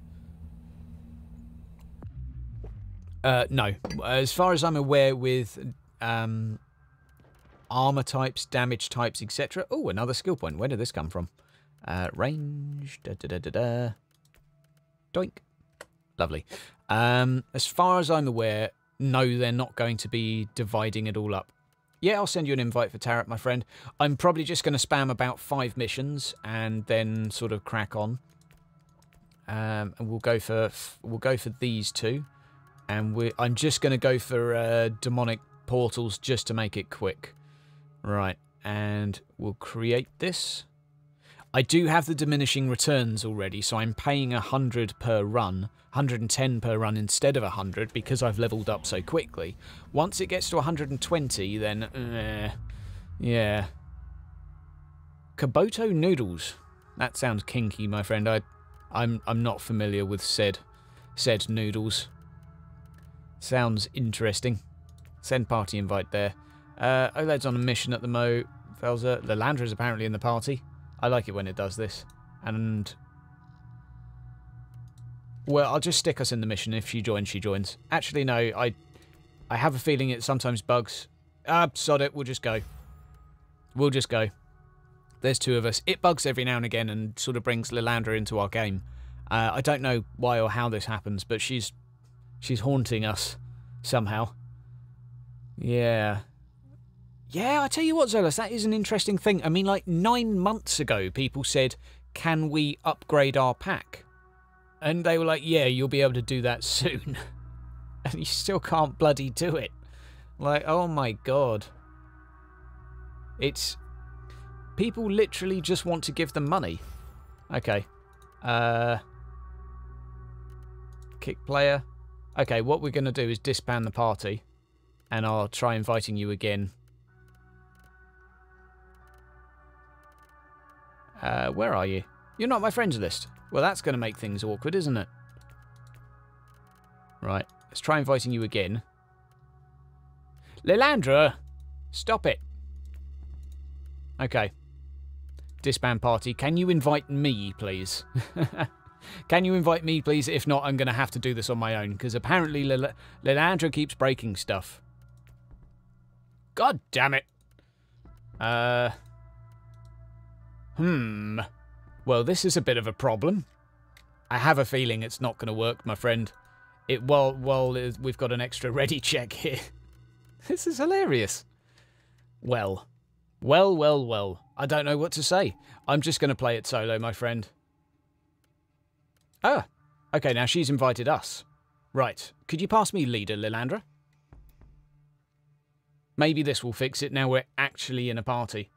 no. As far as I'm aware with armor types, damage types, etc. Oh, another skill point. Where did this come from? Range. Doink. Lovely. As far as I'm aware, no, they're not going to be dividing it all up. Yeah, I'll send you an invite for Tarot, my friend. I'm probably just going to spam about 5 missions and then sort of crack on. And we'll go for these 2. And I'm just going to go for demonic portals just to make it quick. Right, and we'll create this. I do have the diminishing returns already, so I'm paying 100 per run, 110 per run instead of 100 because I've leveled up so quickly. Once it gets to 120, then, yeah. Kaboto noodles. That sounds kinky, my friend. I'm not familiar with said noodles. Sounds interesting. Send party invite there. OLED's on a mission at the mo. Felza. Lilandra is apparently in the party. I like it when it does this. And... well, I'll just stick us in the mission. If she joins, she joins. Actually, no, I have a feeling it sometimes bugs. Sod it, we'll just go. We'll just go. There's two of us. It bugs every now and again and sort of brings Lilandra into our game. I don't know why or how this happens, but she's haunting us somehow. Yeah. Yeah, I tell you what, Zolas, that is an interesting thing. I mean, like 9 months ago, people said, can we upgrade our pack? And they were like, yeah, you'll be able to do that soon. And you still can't bloody do it. Like, oh my god. It's... people literally just want to give them money. Okay. Kick player. Okay, what we're going to do is disband the party. And I'll try inviting you again. Where are you? You're not my friends list. Well, that's going to make things awkward, isn't it? Right, let's try inviting you again. Lilandra! Stop it. Okay. Disband party. Can you invite me, please? Can you invite me, please? If not, I'm going to have to do this on my own, because apparently Lilandra keeps breaking stuff. God damn it. Well, this is a bit of a problem. I have a feeling it's not going to work, my friend. Well, we've got an extra ready check here. This is hilarious. Well. I don't know what to say. I'm just going to play it solo, my friend. Ah. Okay, now she's invited us. Right. Could you pass me leader, Lilandra? Maybe this will fix it now we're actually in a party.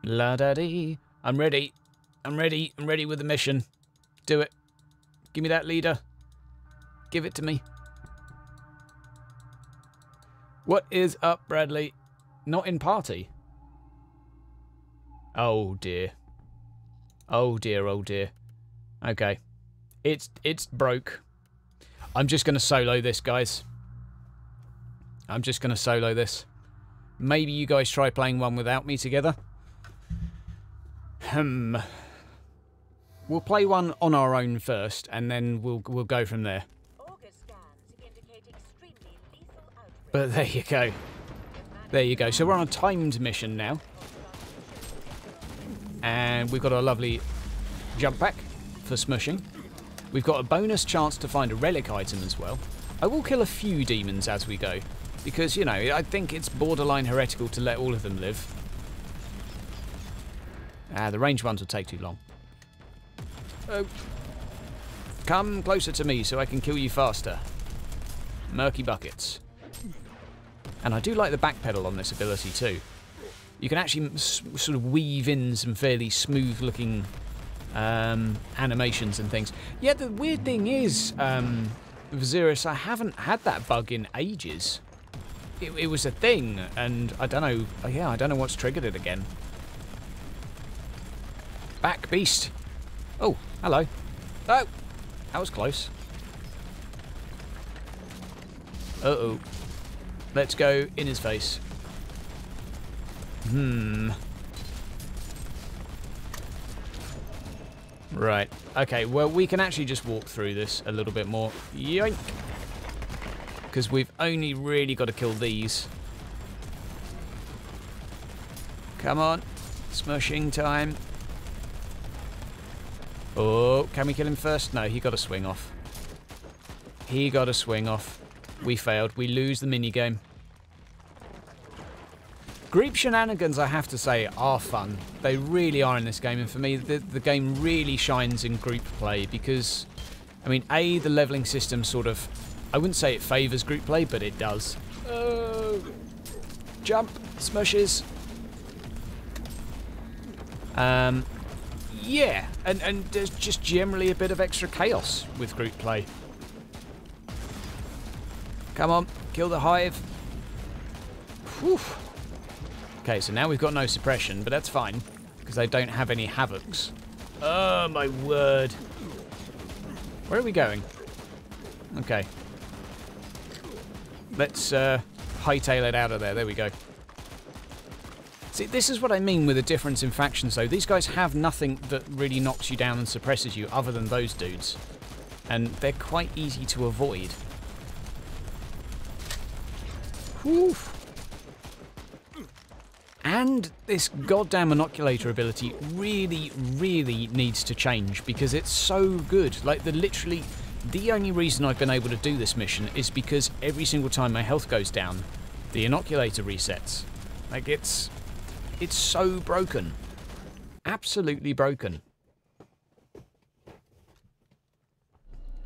La-da-dee. I'm ready. I'm ready with the mission. Do it. Give me that leader. Give it to me. What is up, Bradley? Not in party. Oh dear. Oh dear, oh dear. Okay. It's broke. I'm just going to solo this, guys. I'm just going to solo this. Maybe you guys try playing one without me together. We'll play one on our own first, and then we'll go from there. But there you go. There you go. So we're on a timed mission now. And we've got a lovely jump pack for smushing. We've got a bonus chance to find a relic item as well. I will kill a few demons as we go. Because, you know, I think it's borderline heretical to let all of them live. The ranged ones will take too long. Oh. Come closer to me so I can kill you faster. Murky buckets. And I do like the back pedal on this ability too. You can actually sort of weave in some fairly smooth looking animations and things. Yeah, the weird thing is, Viserys, I haven't had that bug in ages. It was a thing, and I don't know. Yeah, I don't know what's triggered it again. Back beast. Oh, hello. Oh, that was close. Uh-oh. Let's go in his face. Right. Okay, well, we can actually just walk through this a little bit more. Yoink! Because we've only really got to kill these. Come on. Smushing time. Oh, can we kill him first? No, he got a swing off. He got a swing off. We failed. We lose the minigame. Group shenanigans, I have to say, are fun. They really are in this game, and for me, the game really shines in group play because, I mean, A, the leveling system sort of, I wouldn't say it favours group play, but it does. Oh, jump, smushes. Yeah, and there's just generally a bit of extra chaos with group play. Come on, kill the hive. Whew. Okay, so now we've got no suppression, but that's fine, because they don't have any havocs. Oh, my word. Where are we going? Okay. Let's hightail it out of there. There we go. See, this is what I mean with a difference in factions, though. These guys have nothing that really knocks you down and suppresses you other than those dudes. And they're quite easy to avoid. Whew. And this goddamn inoculator ability really, really needs to change because it's so good. Like, literally, the only reason I've been able to do this mission is because every single time my health goes down, the inoculator resets. Like, it's so broken. Absolutely broken.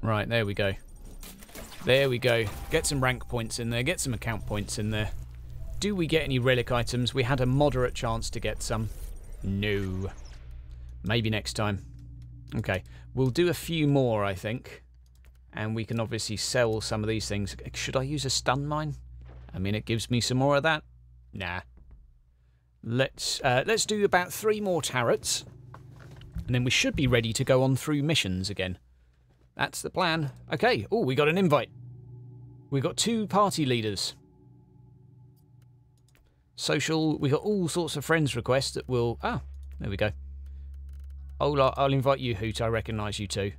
Right, there we go. There we go. Get some rank points in there. Get some account points in there. Do we get any relic items? We had a moderate chance to get some. No. Maybe next time. Okay. We'll do a few more, I think. And we can obviously sell some of these things. Should I use a stun mine? I mean, it gives me some more of that. Nah. Let's do about 3 more turrets. And then we should be ready to go on through missions again. That's the plan. Okay. Oh, we got an invite. We got 2 party leaders. Social. We got all sorts of friends requests that will... Ah, there we go. I'll invite you, Hoot. I recognise you too.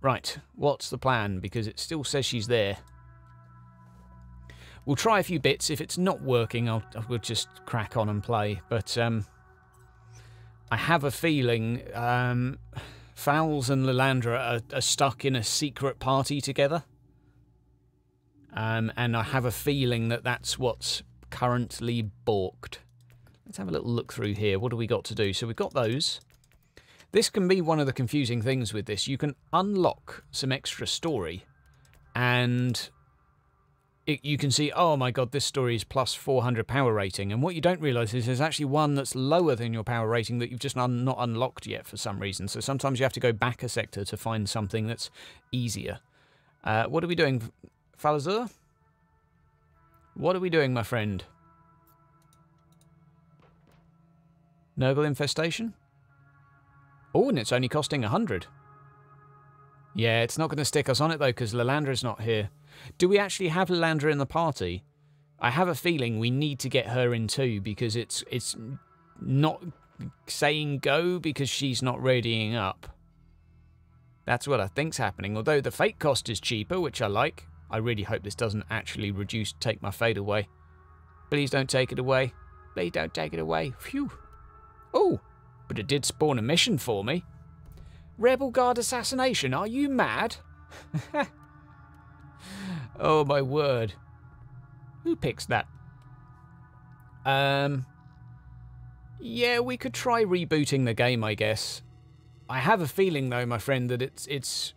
Right. What's the plan? Because it still says she's there. We'll try a few bits. If it's not working, we'll just crack on and play. But I have a feeling Fowls and Lilandra are stuck in a secret party together. And I have a feeling that that's what's currently balked. Let's have a little look through here. What do we got to do? So we've got those. This can be one of the confusing things with this. You can unlock some extra story. And you can see, oh my god, this story is plus 400 power rating. And what you don't realise is there's actually one that's lower than your power rating that you've just not unlocked yet for some reason. So sometimes you have to go back a sector to find something that's easier. What are we doing? Falazur? What are we doing, my friend? Nurgle infestation? Oh, and it's only costing 100. Yeah, it's not going to stick us on it, though, because Lilandra's not here. Do we actually have Lilandra in the party? I have a feeling we need to get her in too, because it's not saying go because she's not readying up. That's what I think's happening, although the fate cost is cheaper, which I like. I really hope this doesn't actually take my fate away. Please don't take it away. Please don't take it away. Phew. Oh, but it did spawn a mission for me. Rebel Guard assassination. Are you mad? Oh, my word. Who picks that? Yeah, we could try rebooting the game, I guess. I have a feeling, though, my friend, that it's...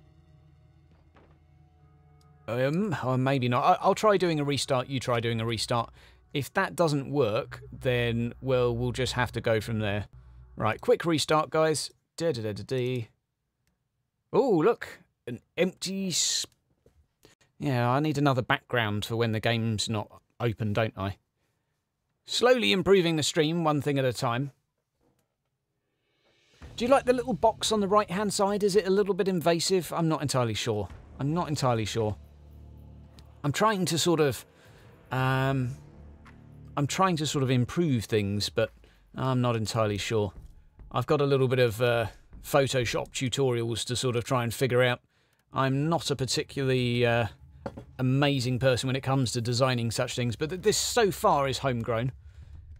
or maybe not. I'll try doing a restart, you try doing a restart. If that doesn't work, then, well, we'll just have to go from there. Right, quick restart, guys. Oh, look. An empty... Yeah, I need another background for when the game's not open, don't I? Slowly improving the stream, one thing at a time. Do you like the little box on the right-hand side? Is it a little bit invasive? I'm not entirely sure. I'm not entirely sure. I'm trying to sort of... improve things, but I'm not entirely sure. I've got a little bit of Photoshop tutorials to sort of try and figure out. I'm not a particularly amazing person when it comes to designing such things, but this so far is homegrown.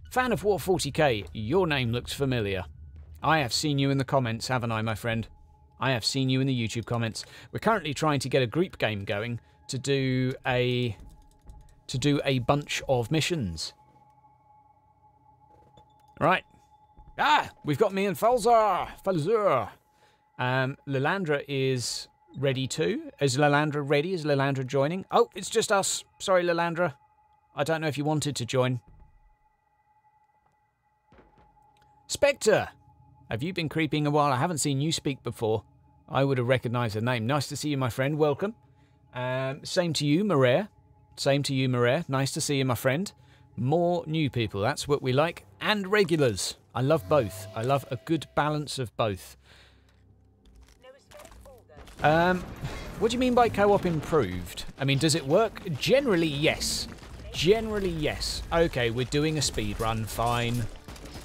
Fan of W40K, your name looks familiar. I have seen you in the comments, haven't I, my friend? I have seen you in the YouTube comments. We're currently trying to get a group game going to do a bunch of missions. Right. Ah, we've got me and Falzar. Lilandra is ready too. Is Lilandra ready? Is Lilandra joining? Oh, it's just us. Sorry, Lilandra. I don't know if you wanted to join. Spectre, have you been creeping a while? I haven't seen you speak before. I would have recognised the name. Nice to see you, my friend. Welcome. Same to you, Maria. Same to you, Maria. Nice to see you, my friend. More new people. That's what we like. And regulars. I love both. I love a good balance of both. What do you mean by co-op improved? I mean, does it work? Generally, yes. Generally, yes. Okay, we're doing a speed run. Fine.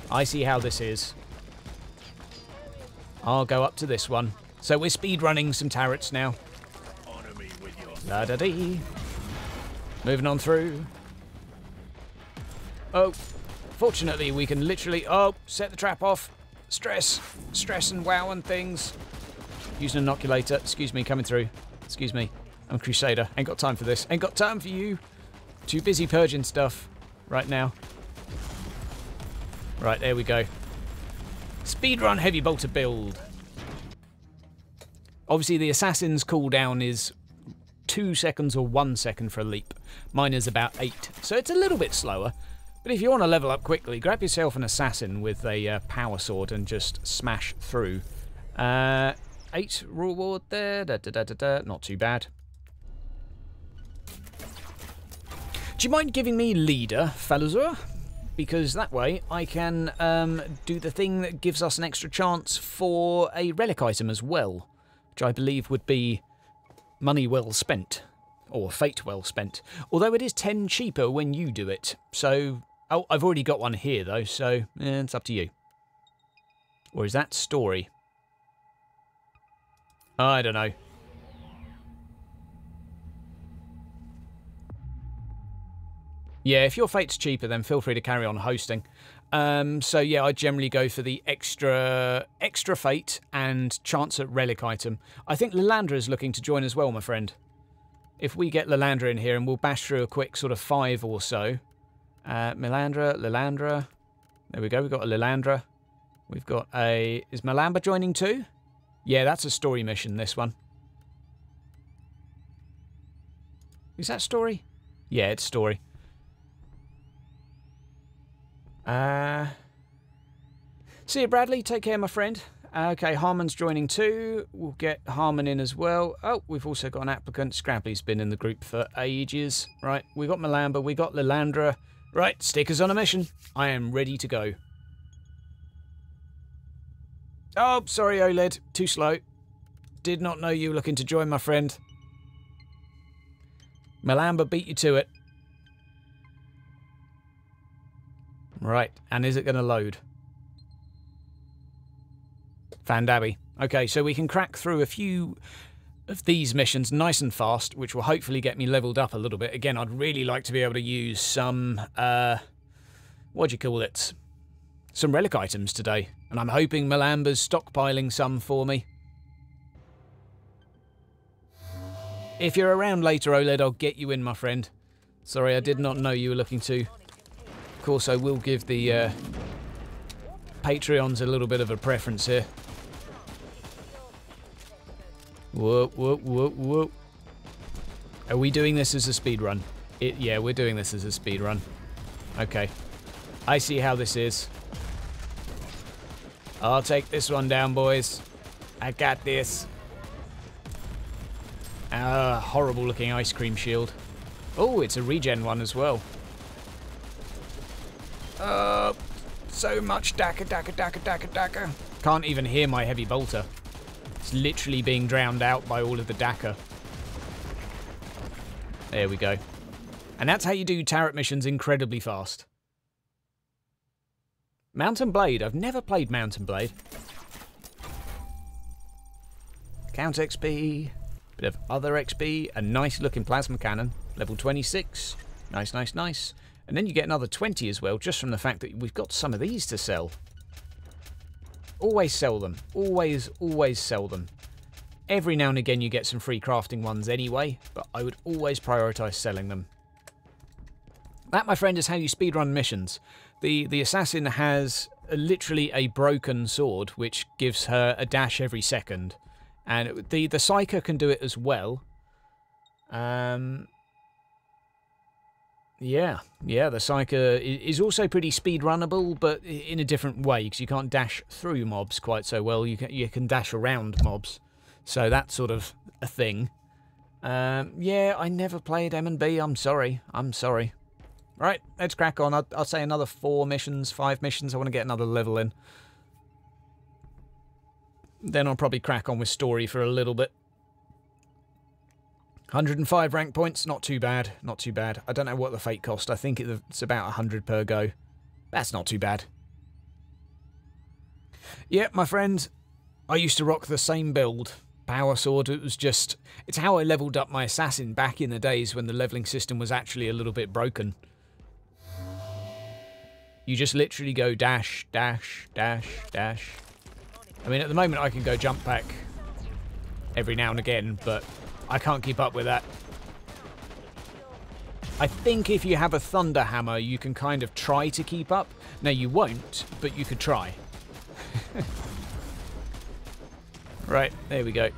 I see how this is. I'll go up to this one. So we're speed running some turrets now. La-da-dee. Moving on through. Oh, fortunately we can literally... Oh, set the trap off. Stress and wow and things. Use an inoculator. Excuse me, coming through. Excuse me. I'm a crusader. Ain't got time for this. Ain't got time for you. Too busy purging stuff right now. Right, there we go. Speedrun heavy bolter build. Obviously the assassin's cooldown is 2 seconds or 1 second for a leap. Mine is about 8, so it's a little bit slower. But if you want to level up quickly, grab yourself an assassin with a power sword and just smash through. 8 reward there, not too bad. Do you mind giving me leader, Falazur? Because that way I can do the thing that gives us an extra chance for a relic item as well, which I believe would be money well spent, or fate well spent. Although it is 10 cheaper when you do it. So, oh, I've already got one here though, so it's up to you. Or is that story? I don't know. Yeah, if your fate's cheaper, then feel free to carry on hosting. So yeah, I generally go for the extra fate and chance at relic item. I think Lilandra is looking to join as well, my friend. If we get Lilandra in here and we'll bash through a quick sort of 5 or so. Lilandra. There we go, we've got a Lilandra. We've got a... Is Malamba joining too? Yeah, that's a story mission, this one. Is that story? Yeah, it's story. See you, Bradley. Take care, my friend. Okay, Harmon's joining too. We'll get Harmon in as well. Oh, we've also got an applicant. Scrappy's been in the group for ages. Right, we got Malamba, we got Lilandra. Right, stickers on a mission. I am ready to go. Oh, sorry, OLED. Too slow. Did not know you were looking to join, my friend. Malamba beat you to it. Right, and is it going to load? Fandabby. Okay, so we can crack through a few of these missions nice and fast, which will hopefully get me leveled up a little bit. Again, I'd really like to be able to use some, what do you call it? Some relic items today. And I'm hoping Malamba's stockpiling some for me. If you're around later, OLED, I'll get you in, my friend. Sorry, I did not know you were looking to. Of course, I will give the Patreons a little bit of a preference here. Whoa, whoa, whoa, whoa. Are we doing this as a speed run? Yeah, we're doing this as a speed run. Okay. I see how this is. I'll take this one down, boys. I got this. Horrible looking ice cream shield. Oh, it's a regen one as well. So much Daka. Can't even hear my heavy bolter. It's literally being drowned out by all of the Daka. There we go. And that's how you do turret missions incredibly fast. Mountain Blade. I've never played Mountain Blade. Count XP. Bit of other XP. A nice looking plasma cannon. Level 26. Nice, nice, nice. And then you get another 20 as well, just from the fact that we've got some of these to sell. Always sell them. Always, always sell them. Every now and again you get some free crafting ones anyway, but I would always prioritise selling them. That, my friend, is how you speedrun missions. The assassin has literally a broken sword, which gives her a dash every second. And the Psyker can do it as well. Yeah, the Psyker is also pretty speedrunnable, but in a different way, because you can't dash through mobs quite so well. You can dash around mobs, so that's sort of a thing. Yeah, I never played M&B. I'm sorry. Right, let's crack on. I'll say another 4 missions, 5 missions. I want to get another level in. Then I'll probably crack on with story for a little bit. 105 rank points, not too bad, not too bad. I don't know what the fate cost. I think it's about 100 per go. That's not too bad. Yeah, my friend, I used to rock the same build. Power sword, it's how I leveled up my assassin back in the days when the leveling system was actually a little bit broken. You just literally go dash, dash, dash, dash. I mean, at the moment I can go jump back every now and again, but I can't keep up with that. I think if you have a thunder hammer, you can kind of try to keep up. No, you won't, but you could try. Right, there we go.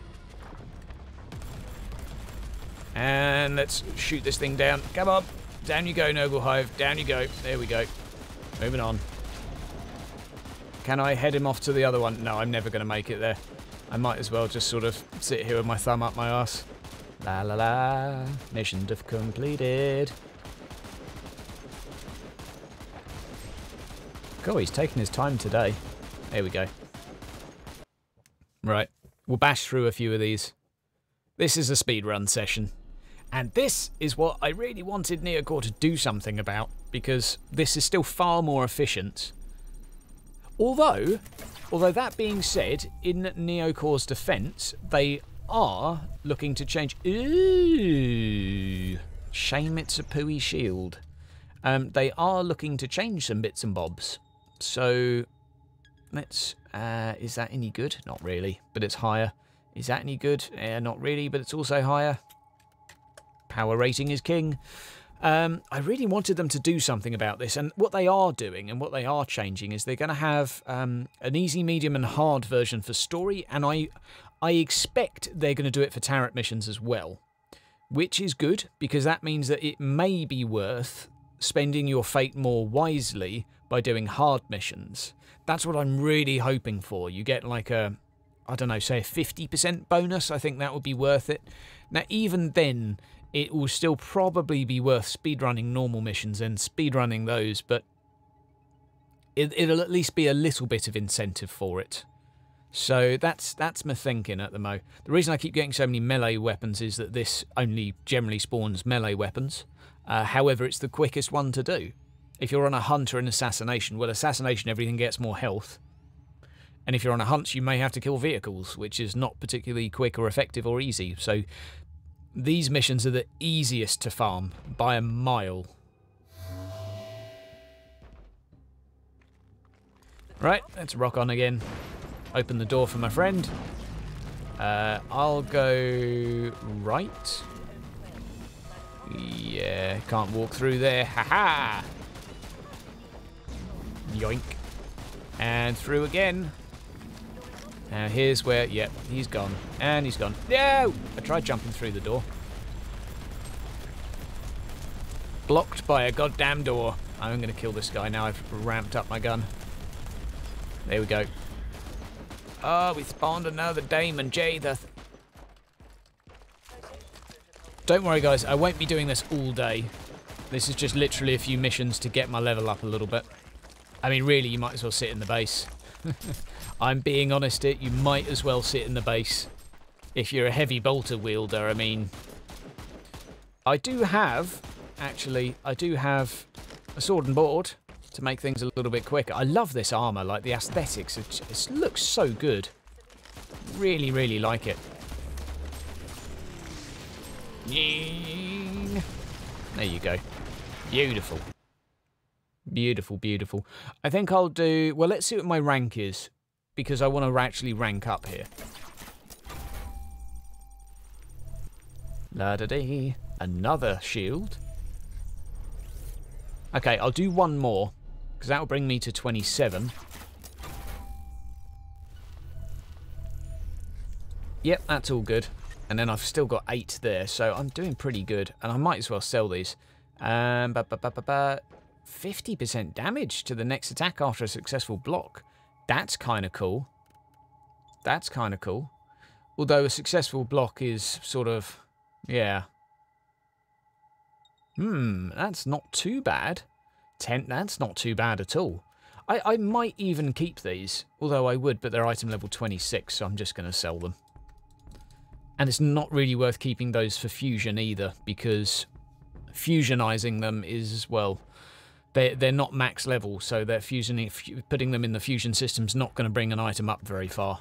And let's shoot this thing down. Come on. Down you go, Noble Hive. Down you go. There we go. Moving on. Can I head him off to the other one? No, I'm never going to make it there. I might as well just sort of sit here with my thumb up my arse. La la la. Mission completed. God, he's taking his time today. There we go. Right. We'll bash through a few of these. This is a speedrun session. And this is what I really wanted Neocore to do something about, because this is still far more efficient. Although that being said, in Neocore's defence, they are looking to change... Ooh! Shame it's a pooey shield. They are looking to change some bits and bobs. So, let's... is that any good? Not really, but it's higher. Is that any good? Not really, but it's also higher. Power rating is king. I really wanted them to do something about this, and what they are doing and what they are changing is they're going to have an easy, medium and hard version for story, and I expect they're going to do it for turret missions as well, which is good, because that means that it may be worth spending your fate more wisely by doing hard missions. That's what I'm really hoping for. You get like a, I don't know, say a 50% bonus. I think that would be worth it. Now, even then, it will still probably be worth speedrunning normal missions and speedrunning those, but it'll at least be a little bit of incentive for it. So that's my thinking at the mo. The reason I keep getting so many melee weapons is that this only generally spawns melee weapons. However, it's the quickest one to do. If you're on a hunt or an assassination, well, assassination, everything gets more health. And if you're on a hunt, you may have to kill vehicles, which is not particularly quick or effective or easy. So these missions are the easiest to farm by a mile. Right, let's rock on again. Open the door for my friend. I'll go right. Yeah, can't walk through there. Ha-ha! Yoink. And through again. Now here's where, yep, he's gone. And he's gone. No! I tried jumping through the door. Blocked by a goddamn door. I'm going to kill this guy now. I've ramped up my gun. There we go. Oh, we spawned another Damon Jadeth. Don't worry, guys. I won't be doing this all day. This is just literally a few missions to get my level up a little bit. I mean, really, you might as well sit in the base. I'm being honest here, you might as well sit in the base. If you're a heavy bolter wielder, I mean... I do have a sword and board to make things a little bit quicker. I love this armour, like the aesthetics. It looks so good. Really, really like it. There you go. Beautiful. Beautiful, beautiful. I think I'll do... Well, let's see what my rank is, because I want to actually rank up here. La-da-dee. Another shield. Okay, I'll do one more, because that will bring me to 27. Yep, that's all good. And then I've still got 8 there, so I'm doing pretty good. And I might as well sell these. 50% damage to the next attack after a successful block. That's kind of cool. That's kind of cool. Although a successful block is sort of... Yeah. That's not too bad. That's not too bad at all. I might even keep these. Although I would, but they're item level 26, so I'm just going to sell them. And it's not really worth keeping those for fusion either, because fusionizing them is, well, they're not max level, so they're putting them in the fusion system's not going to bring an item up very far.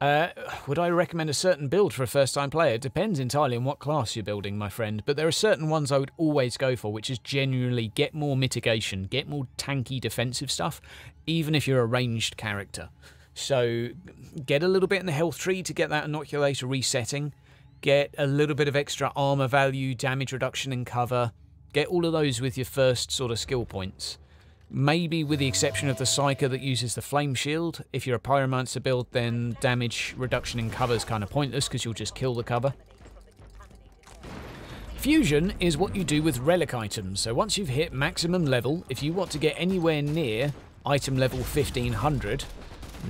Would I recommend a certain build for a first-time player? It depends entirely on what class you're building, my friend. But there are certain ones I would always go for, which is genuinely get more mitigation, get more tanky defensive stuff, even if you're a ranged character. So get a little bit in the health tree to get that inoculator resetting. Get a little bit of extra armor value, damage reduction and cover. Get all of those with your first sort of skill points. Maybe with the exception of the Psyker that uses the Flame Shield. If you're a Pyromancer build, then damage reduction in cover is kind of pointless because you'll just kill the cover. Fusion is what you do with relic items. So once you've hit maximum level, if you want to get anywhere near item level 1500,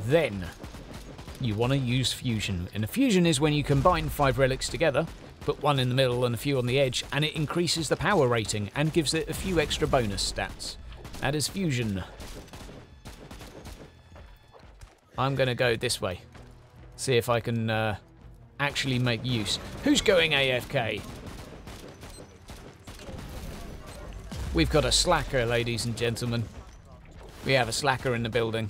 then you want to use fusion. And a fusion is when you combine 5 relics together, put one in the middle and a few on the edge, and it increases the power rating and gives it a few extra bonus stats. That is fusion. I'm going to go this way. See if I can actually make use. Who's going AFK? We've got a slacker, ladies and gentlemen. We have a slacker in the building.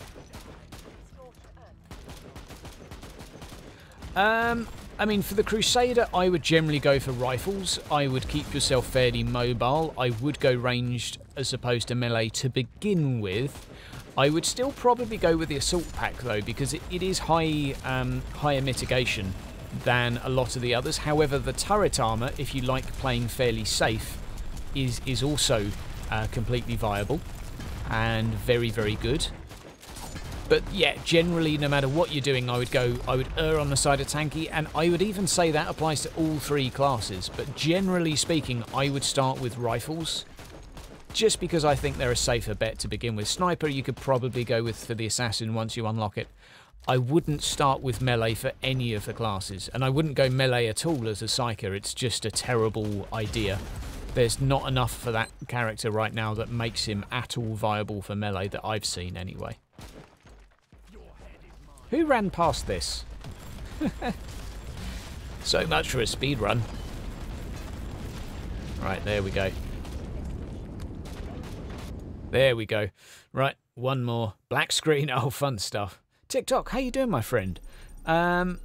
I mean, for the Crusader, I would generally go for rifles. I would keep yourself fairly mobile. I would go ranged as opposed to melee to begin with. I would still probably go with the Assault Pack, though, because it is higher mitigation than a lot of the others. However, the turret armor, if you like playing fairly safe, is also completely viable and very, very good. But yeah, generally, no matter what you're doing, I would err on the side of tanky, and I would even say that applies to all 3 classes. But generally speaking, I would start with rifles, just because I think they're a safer bet to begin with. Sniper, you could probably go with for the assassin once you unlock it. I wouldn't start with melee for any of the classes, and I wouldn't go melee at all as a Psyker. It's just a terrible idea. There's not enough for that character right now that makes him at all viable for melee that I've seen anyway. Who ran past this? So much for a speed run. Right, there we go. There we go. Right, one more. Black screen, oh, fun stuff. TikTok, how you doing, my friend? Have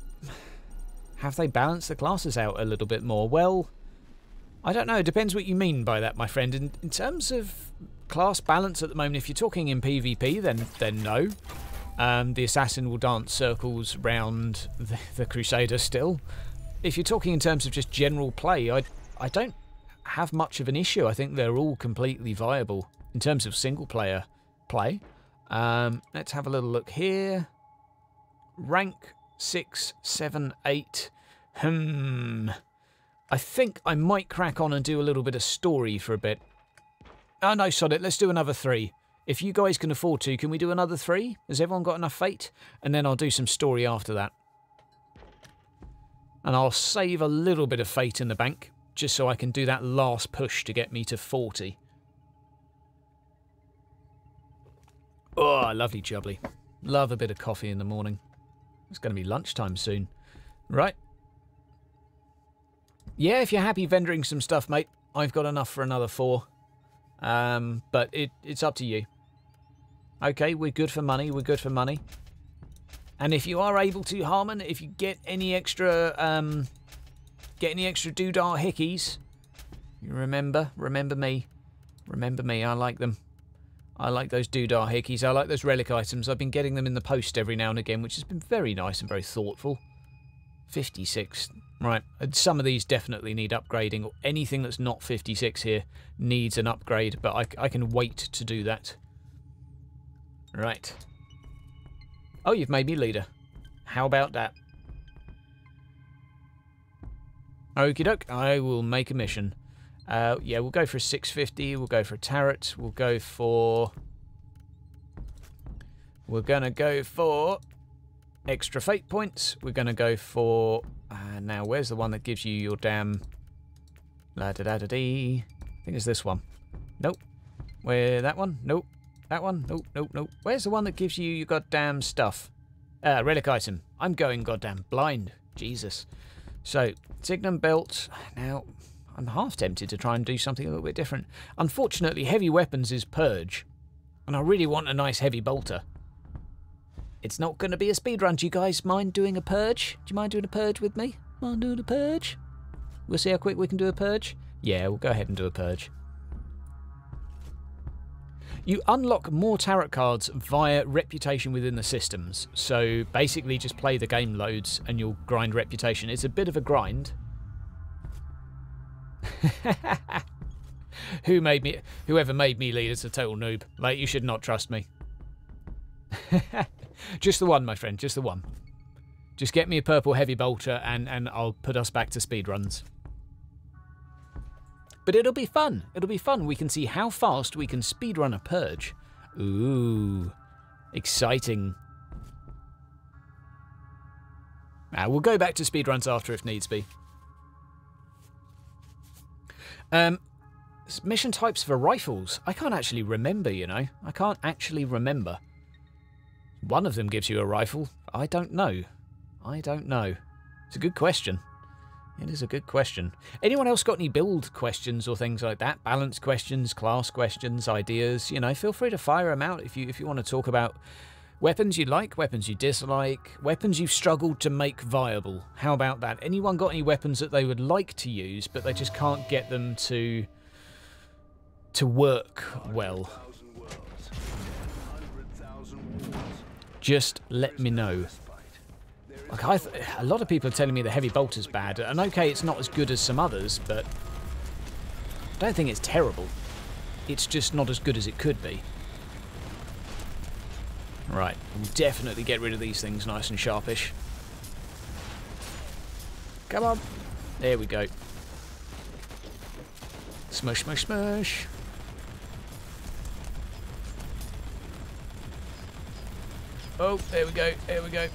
they balanced the classes out a little bit more? Well, I don't know. It depends what you mean by that, my friend. In terms of class balance at the moment, if you're talking in PvP, then no. The Assassin will dance circles round the Crusader still. If you're talking in terms of just general play, I don't have much of an issue. I think they're all completely viable in terms of single player play. Let's have a little look here. Rank 6, 7, 8. I think I might crack on and do a little bit of story for a bit. Oh no, sod it. Let's do another 3. If you guys can afford to, can we do another 3? Has everyone got enough fate? And then I'll do some story after that. And I'll save a little bit of fate in the bank, just so I can do that last push to get me to 40. Oh, lovely jubbly. Love a bit of coffee in the morning. It's going to be lunchtime soon. Right. Yeah, if you're happy vendoring some stuff, mate, I've got enough for another 4. But it's up to you. Okay, we're good for money. We're good for money. And if you are able to, Harmon, if you get any extra doodah hickeys, you remember me. Remember me. I like them. I like those doodah hickeys. I like those relic items. I've been getting them in the post every now and again, which has been very nice and very thoughtful. 56. Right, some of these definitely need upgrading. Anything that's not 56 here needs an upgrade, but I can wait to do that. Right. Oh, you've made me leader. How about that? Okie doke, I will make a mission. Yeah, we'll go for a 650, we'll go for a turret, we're gonna go for extra fate points, we're gonna go for... now, where's the one that gives you your damn... La-da-da-da-dee. I think it's this one. Nope. Where, that one? Nope. That one? Nope, nope, nope. Where's the one that gives you your goddamn stuff? Relic item. I'm going goddamn blind. Jesus. So, Signum belt. Now, I'm half tempted to try and do something a little bit different. Unfortunately, heavy weapons is purge. And I really want a nice heavy bolter. It's not going to be a speedrun. Do you guys mind doing a purge? Do you mind doing a purge with me? Mind doing a purge? We'll see how quick we can do a purge. Yeah, we'll go ahead and do a purge. You unlock more tarot cards via reputation within the systems. So basically just play the game loads and you'll grind reputation. It's a bit of a grind. Whoever made me lead is a total noob. Like, you should not trust me. Just the one, my friend, just the one. Just get me a purple heavy bolter and I'll put us back to speedruns. But it'll be fun. It'll be fun. We can see how fast we can speedrun a purge. Ooh, exciting. We'll go back to speedruns after if needs be. Mission types for rifles. I can't actually remember, you know. I can't actually remember. One of them gives you a rifle. I don't know. I don't know. It's a good question. It is a good question. Anyone else got any build questions or things like that? Balance questions, class questions, ideas? You know, feel free to fire them out if you want to talk about weapons you like, weapons you dislike, weapons you've struggled to make viable. How about that? Anyone got any weapons that they would like to use, but they just can't get them to work well? Just let me know. Like a lot of people are telling me the heavy bolter's bad, and okay, it's not as good as some others, but I don't think it's terrible. It's just not as good as it could be. Right, we'll definitely get rid of these things nice and sharpish. Come on. There we go. Smush, smush, smush. Oh, there we go, there we go.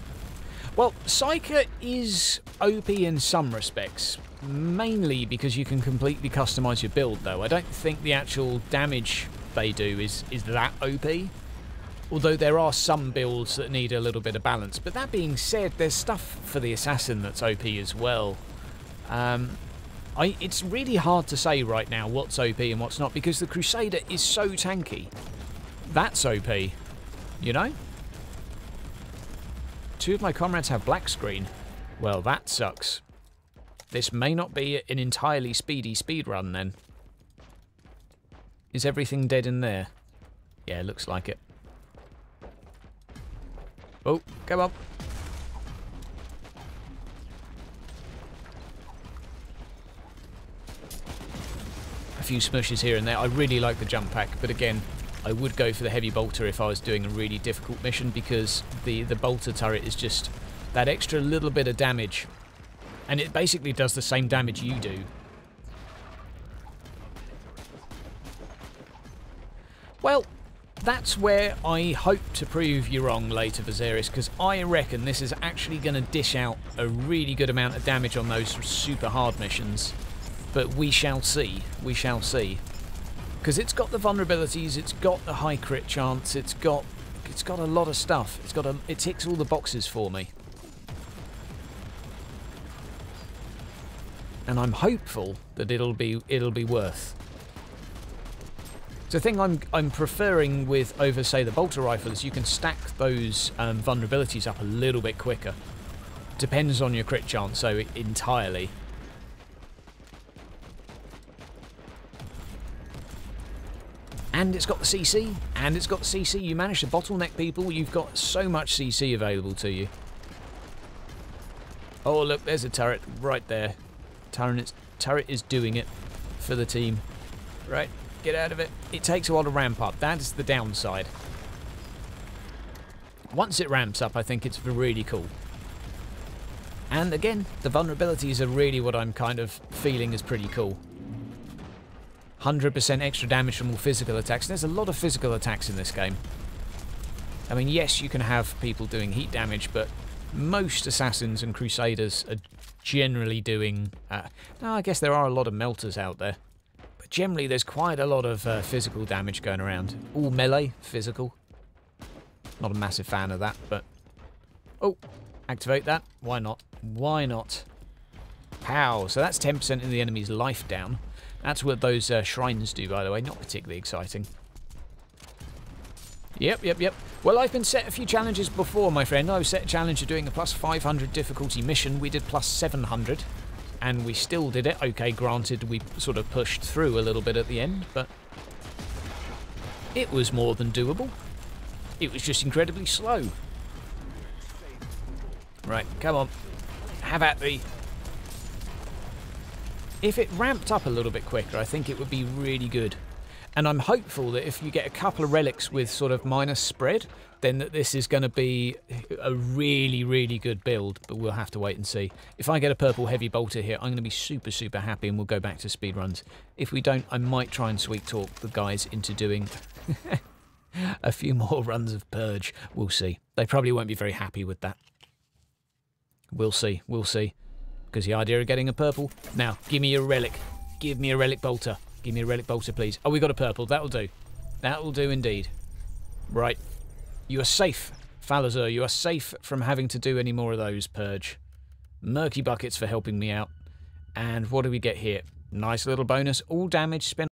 Well, Psyker is OP in some respects, mainly because you can completely customise your build, though. I don't think the actual damage they do is that OP, although there are some builds that need a little bit of balance. But that being said, there's stuff for the Assassin that's OP as well. It's really hard to say right now what's OP and what's not, because the Crusader is so tanky. That's OP, you know? Two of my comrades have black screen. Well, that sucks. This may not be an entirely speedy speedrun then. Is everything dead in there? Yeah, looks like it. Oh, come on. A few smushes here and there. I really like the jump pack, but again, I would go for the heavy bolter if I was doing a really difficult mission, because the bolter turret is just that extra little bit of damage. And it basically does the same damage you do. Well, that's where I hope to prove you wrong later, Viserys, because I reckon this is actually going to dish out a really good amount of damage on those super hard missions. But we shall see. We shall see. Because it's got the vulnerabilities, it's got the high crit chance, it's got a lot of stuff. It ticks all the boxes for me. And I'm hopeful that it'll be worth. The thing I'm preferring with over, say, the bolter rifle is you can stack those vulnerabilities up a little bit quicker. Depends on your crit chance, so entirely. And it's got the CC, and it's got the CC. You manage to bottleneck people, you've got so much CC available to you. Oh, look, there's a turret right there. Turret is doing it for the team. Right, get out of it. It takes a while to ramp up. That is the downside. Once it ramps up, I think it's really cool. And again, the vulnerabilities are really what I'm kind of feeling is pretty cool. 100% extra damage from all physical attacks. There's a lot of physical attacks in this game. I mean, yes, you can have people doing heat damage, but most assassins and crusaders are generally doing... no, I guess there are a lot of melters out there. But generally, there's quite a lot of physical damage going around. All melee, physical. Not a massive fan of that, but Oh, activate that. Why not? Why not? Pow. So that's 10% of the enemy's life down. That's what those shrines do, by the way. Not particularly exciting. Yep. Well, I've been set a few challenges before, my friend. I was set a challenge of doing a plus 500 difficulty mission. We did plus 700, and we still did it. Okay, granted, we sort of pushed through a little bit at the end, but it was more than doable. It was just incredibly slow. Right, come on. Have at thee. If it ramped up a little bit quicker, I think it would be really good. And I'm hopeful that if you get a couple of relics with sort of minus spread, then that this is going to be a really, really good build. But we'll have to wait and see. If I get a purple heavy bolter here, I'm going to be super, super happy, and we'll go back to speedruns. If we don't, I might try and sweet talk the guys into doing a few more runs of Purge. We'll see. They probably won't be very happy with that. We'll see. We'll see. Because the idea of getting a purple... Now, give me a relic. Give me a relic bolter. Give me a relic bolter, please. Oh, we got a purple. That'll do. That will do indeed. Right. You are safe, Falazar. You are safe from having to do any more of those, Purge. Murky buckets for helping me out. And what do we get here? Nice little bonus. All damage spent